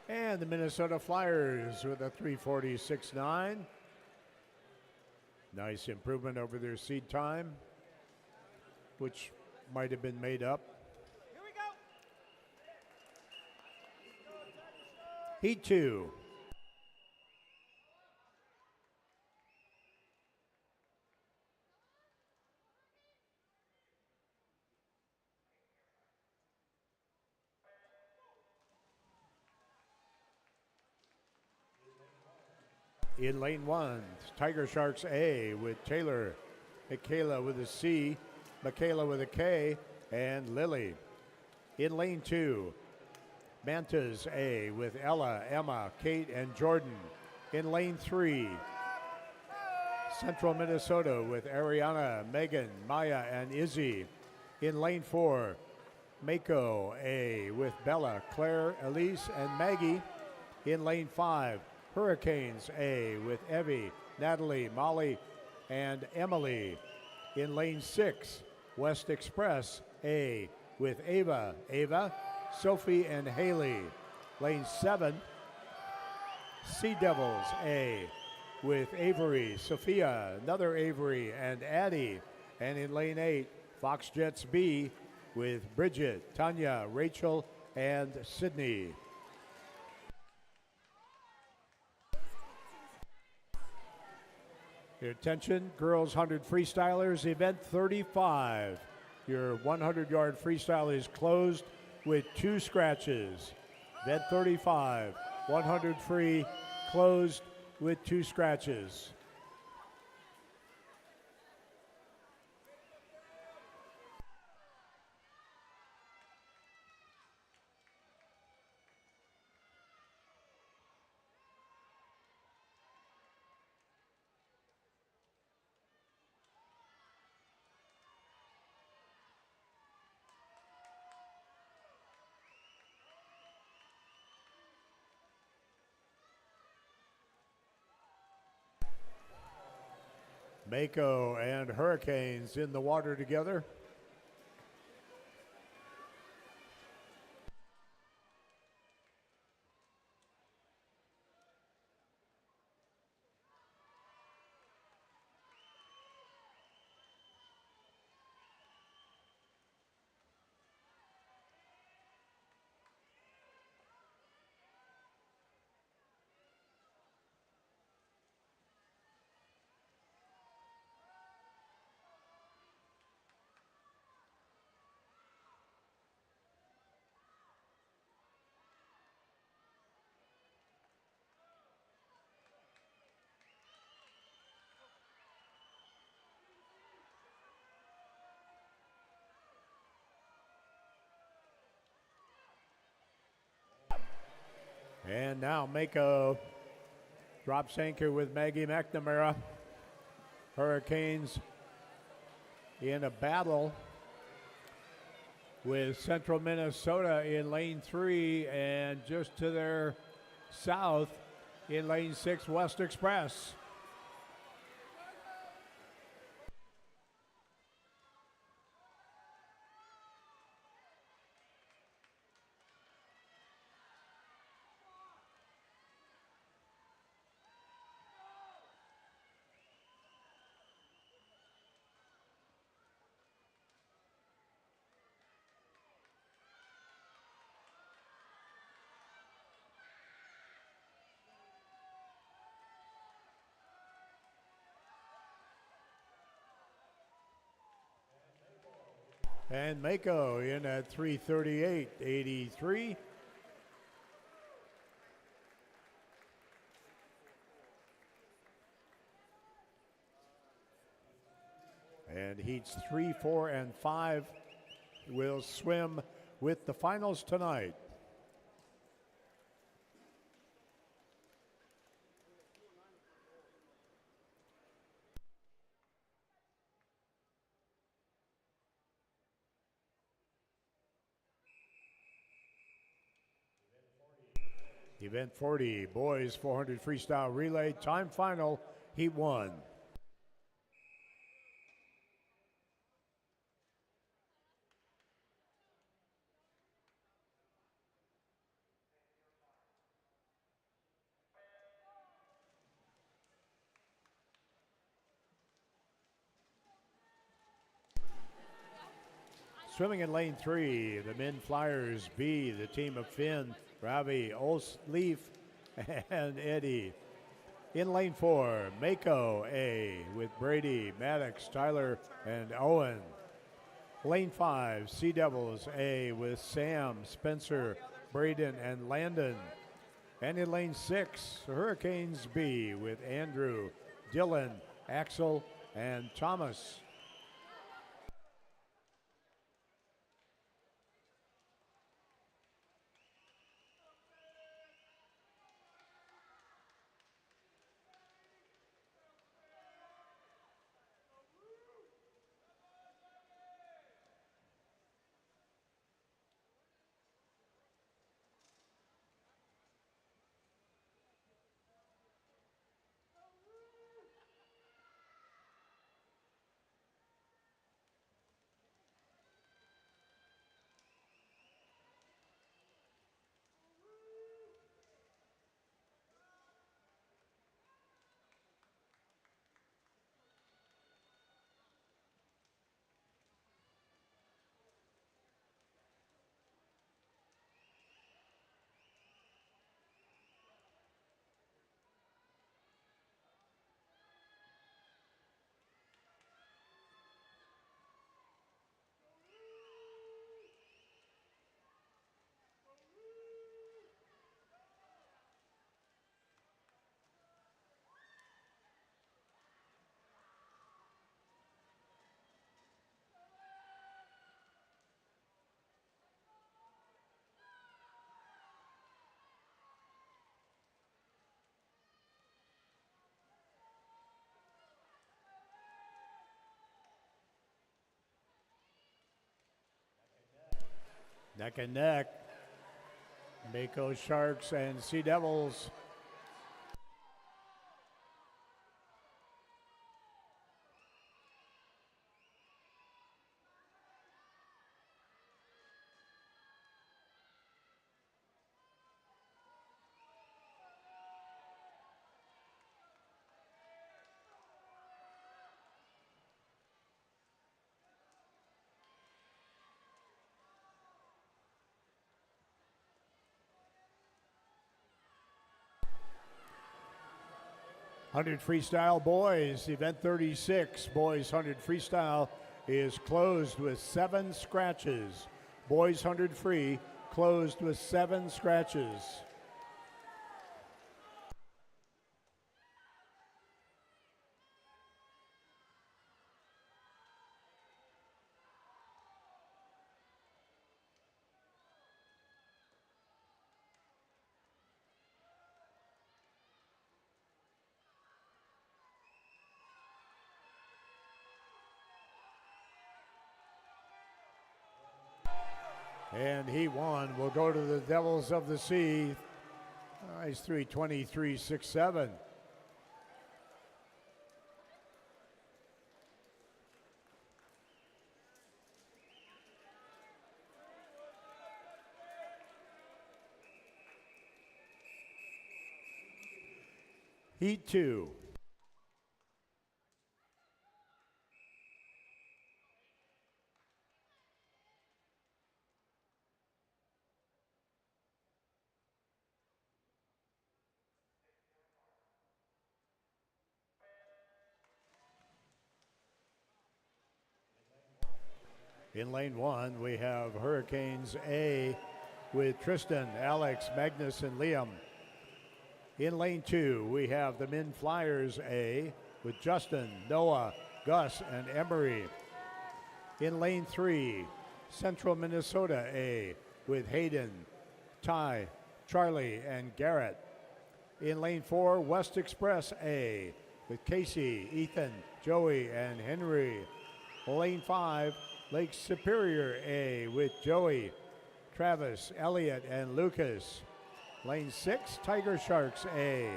And the Minnesota Flyers with a 3:46.9. Nice improvement over their seed time, which might have been made up. Here we go. Heat 2. In lane 1, Tiger Sharks A with Taylor, Michaela with a C, Michaela with a K, and Lily. In lane 2, Mantas A with Ella, Emma, Kate, and Jordan. In lane 3, Central Minnesota with Ariana, Megan, Maya, and Izzy. In lane 4, Mako A with Bella, Claire, Elise, and Maggie. In lane 5, Hurricanes A with Evie, Natalie, Molly, and Emily. In lane 6, West Express A with Ava, Sophie, and Haley. Lane 7, Sea Devils A with Avery, Sophia, another Avery, and Addie. And in lane 8, Fox Jets B with Bridget, Tanya, Rachel, and Sydney. Your attention, girls 100 freestylers, event 35. Your 100-yard freestyle is closed with 2 scratches. Event 35, 100 free, closed with 2 scratches. Mako and Hurricanes in the water together. And now Mako drops anchor with Maggie McNamara. Hurricanes in a battle with Central Minnesota in lane 3, and just to their south in lane 6, West Express. And Mako in at 3:38.83. And heats 3, 4, and 5 will swim with the finals tonight. Event 40, boys 400 freestyle relay, time final, heat 1. Swimming in lane 3, the men flyers B, the team of Finn, Ravi, Leaf, and Eddie. In lane 4, Mako A with Brady, Maddox, Tyler, and Owen. Lane 5, Sea Devils A with Sam, Spencer, Braden, and Landon. And in lane 6, Hurricanes B with Andrew, Dylan, Axel, and Thomas. Neck and neck, Mako Sharks and Sea Devils. Hundred freestyle boys, event 36, boys 100 freestyle is closed with 7 scratches. Boys 100 free closed with 7 scratches. And he won. We'll go to the Devils of the Sea. He's 3:23.67. Heat 2. In lane 1, we have Hurricanes A with Tristan, Alex, Magnus, and Liam. In lane 2, we have the Men Flyers A with Justin, Noah, Gus, and Emery. In lane 3, Central Minnesota A with Hayden, Ty, Charlie, and Garrett. In lane 4, West Express A with Casey, Ethan, Joey, and Henry. Lane 5, Lake Superior A with Joey, Travis, Elliott, and Lucas. Lane 6, Tiger Sharks A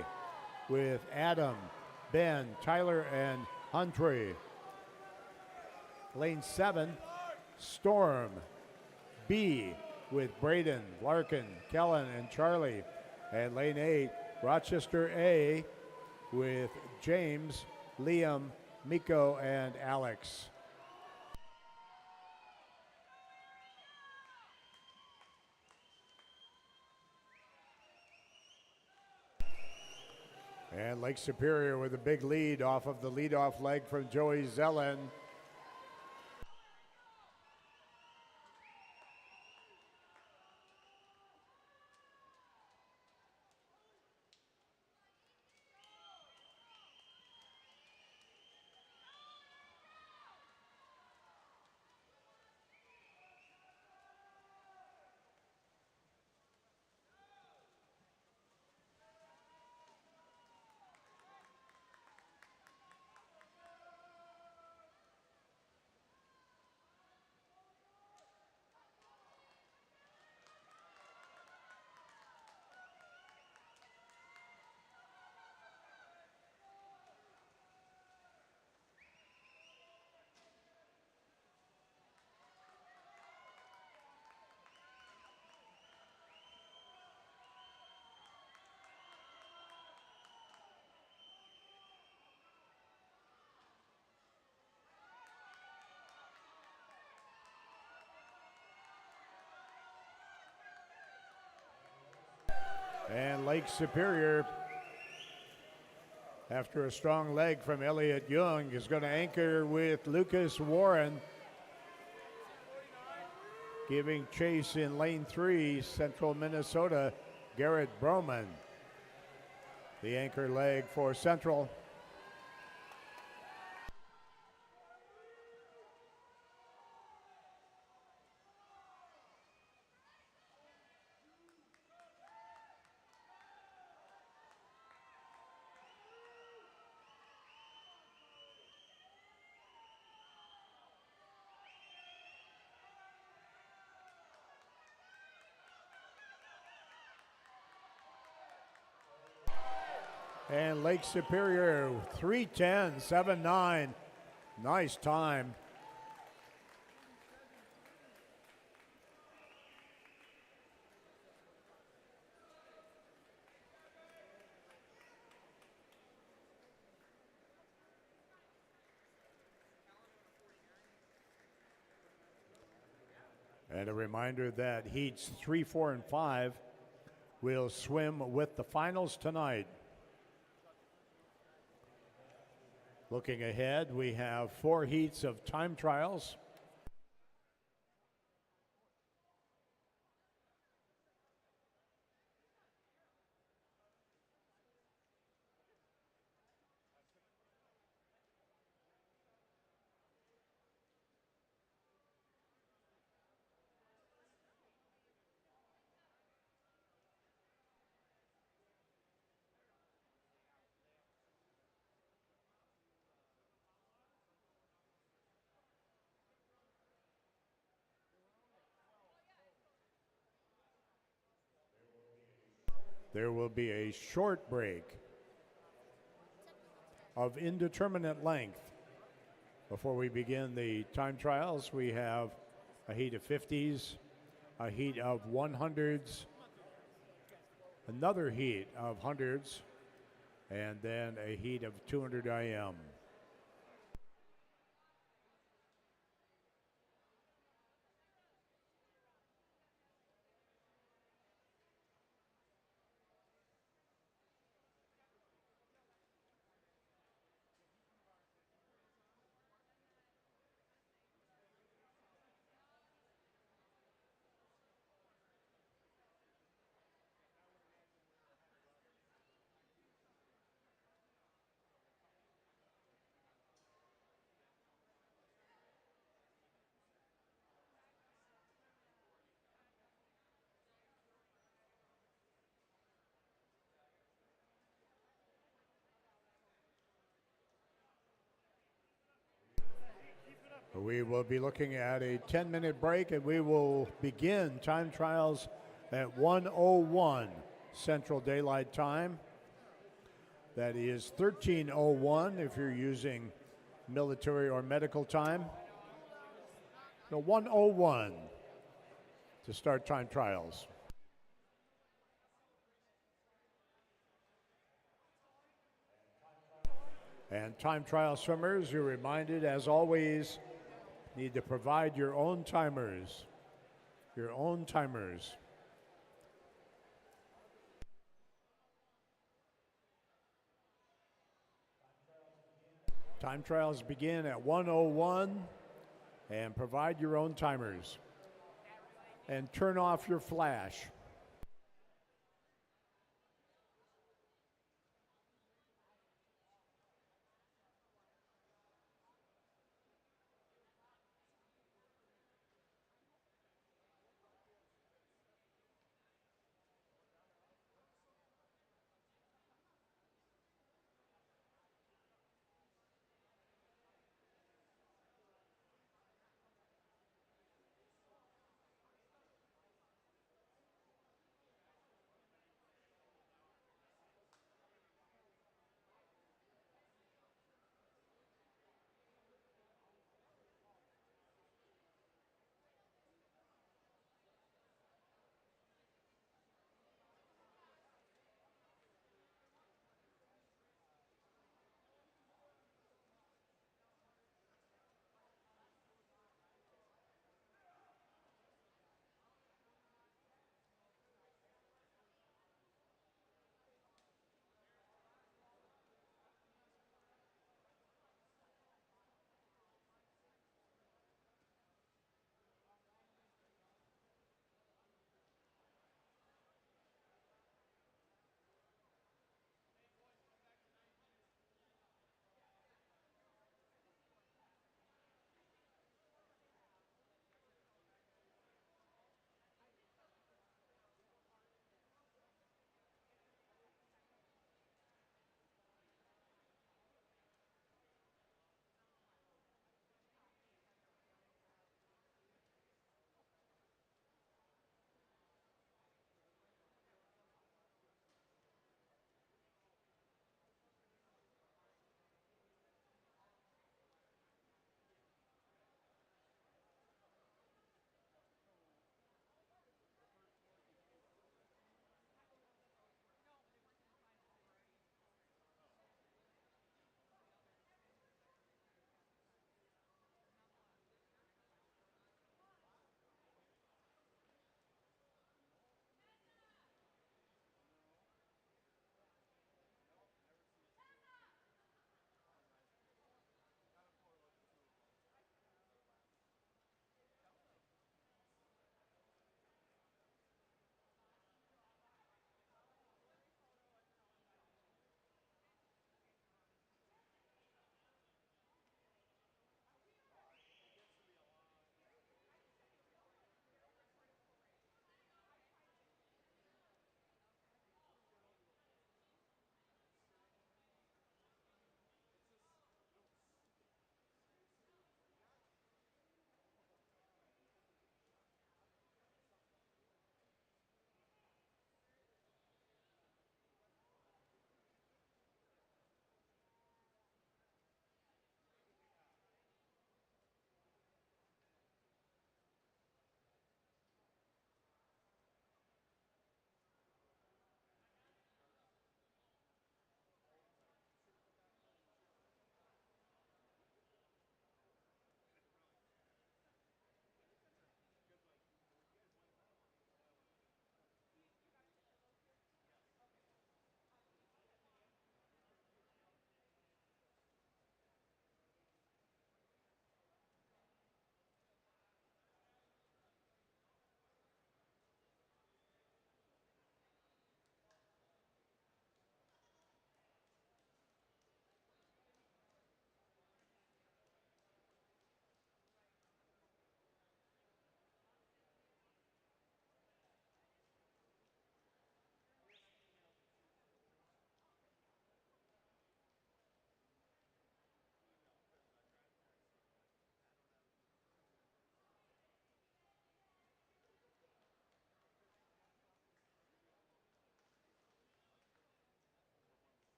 with Adam, Ben, Tyler, and Huntry. Lane 7, Storm B with Braden, Larkin, Kellen, and Charlie. And lane 8, Rochester A with James, Liam, Miko, and Alex. And Lake Superior with a big lead off of the leadoff leg from Joey Zellen. And Lake Superior, after a strong leg from Elliott Young, is going to anchor with Lucas Warren. Giving chase in lane 3, Central Minnesota, Garrett Broman. The anchor leg for Central. And Lake Superior, 3:10, 7:9. Nice time. And a reminder that heats 3, 4, and 5 will swim with the finals tonight. Looking ahead, we have 4 heats of time trials. There will be a short break of indeterminate length. Before we begin the time trials, we have a heat of 50s, a heat of 100s, another heat of 100s, and then a heat of 200 IM. We will be looking at a 10-minute break, and we will begin time trials at 1:01 Central Daylight Time. That is 13:01 if you're using military or medical time. So 1:01 to start time trials. And time trial swimmers, you're reminded, as always, need to provide your own timers. Your own timers. Time trials begin at 1:01, and provide your own timers. And turn off your flash.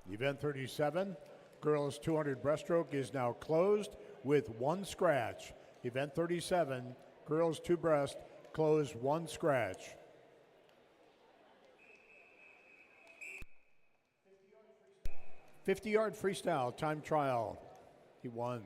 Event 37, girls 200 breaststroke is now closed with one scratch. Event 37, girls 2 breast, closed, one scratch. 50-yard freestyle time trial. He won.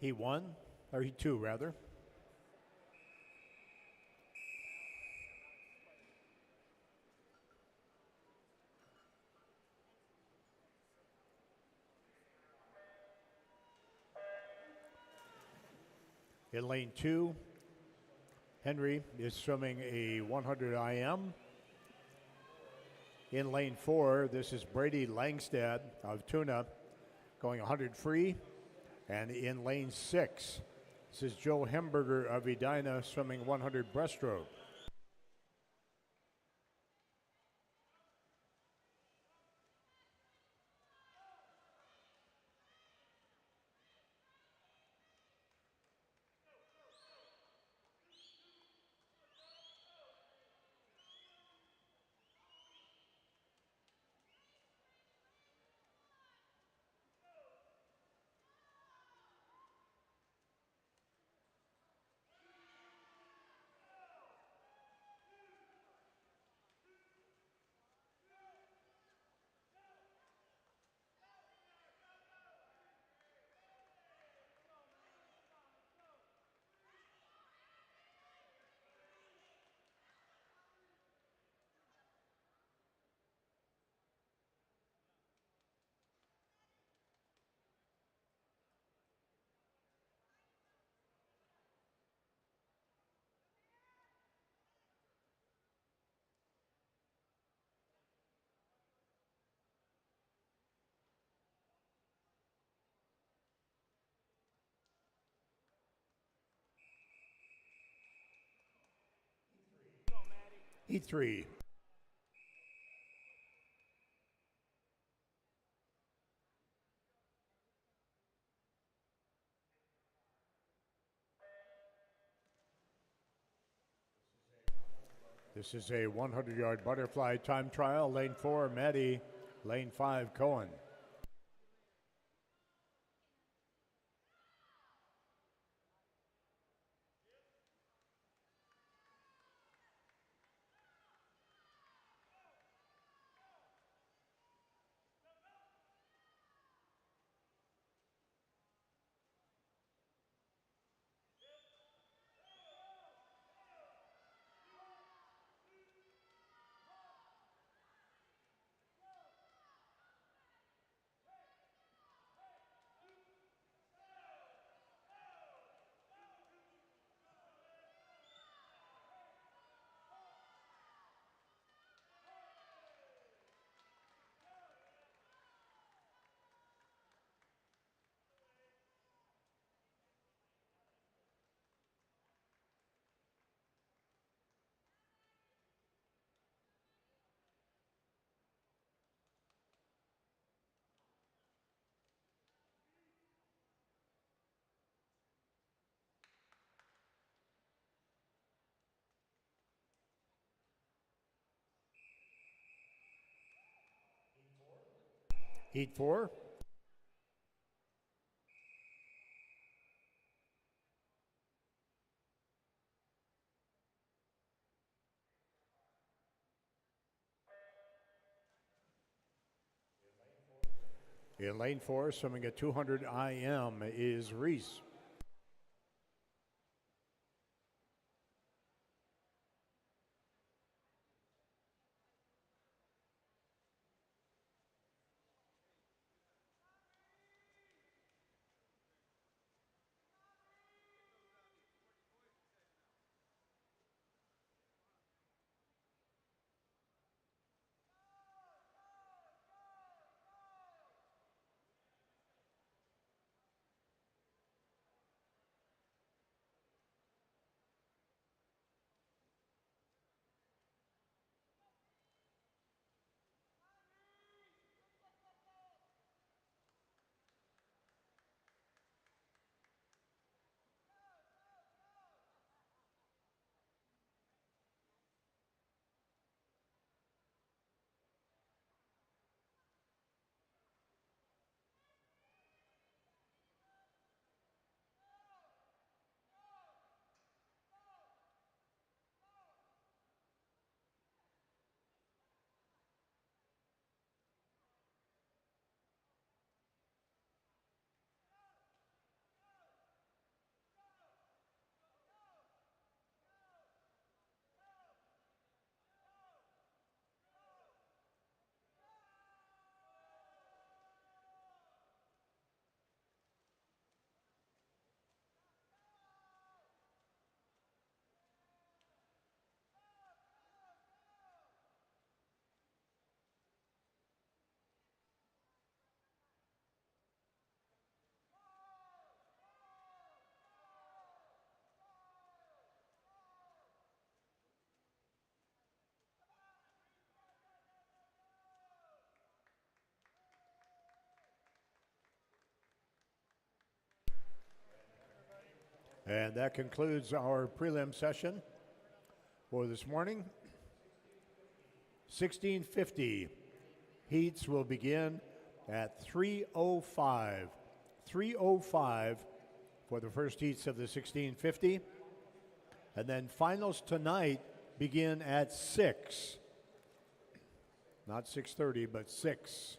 He won, or he 2 rather. In lane 2, Henry is swimming a 100 IM. In lane 4, this is Brady Langstad of Tuna going 100 free. And in lane 6, this is Joe Hemberger of Edina swimming 100 breaststroke. Heat 3. This is a 100-yard butterfly time trial. Lane 4, Maddie. Lane 5, Cohen. Heat 4. In lane 4, swimming at 200 IM is Reese. And that concludes our prelim session for this morning. 1650 heats will begin at 3:05. 3:05 for the first heats of the 1650. And then finals tonight begin at 6. Not 6:30, but 6.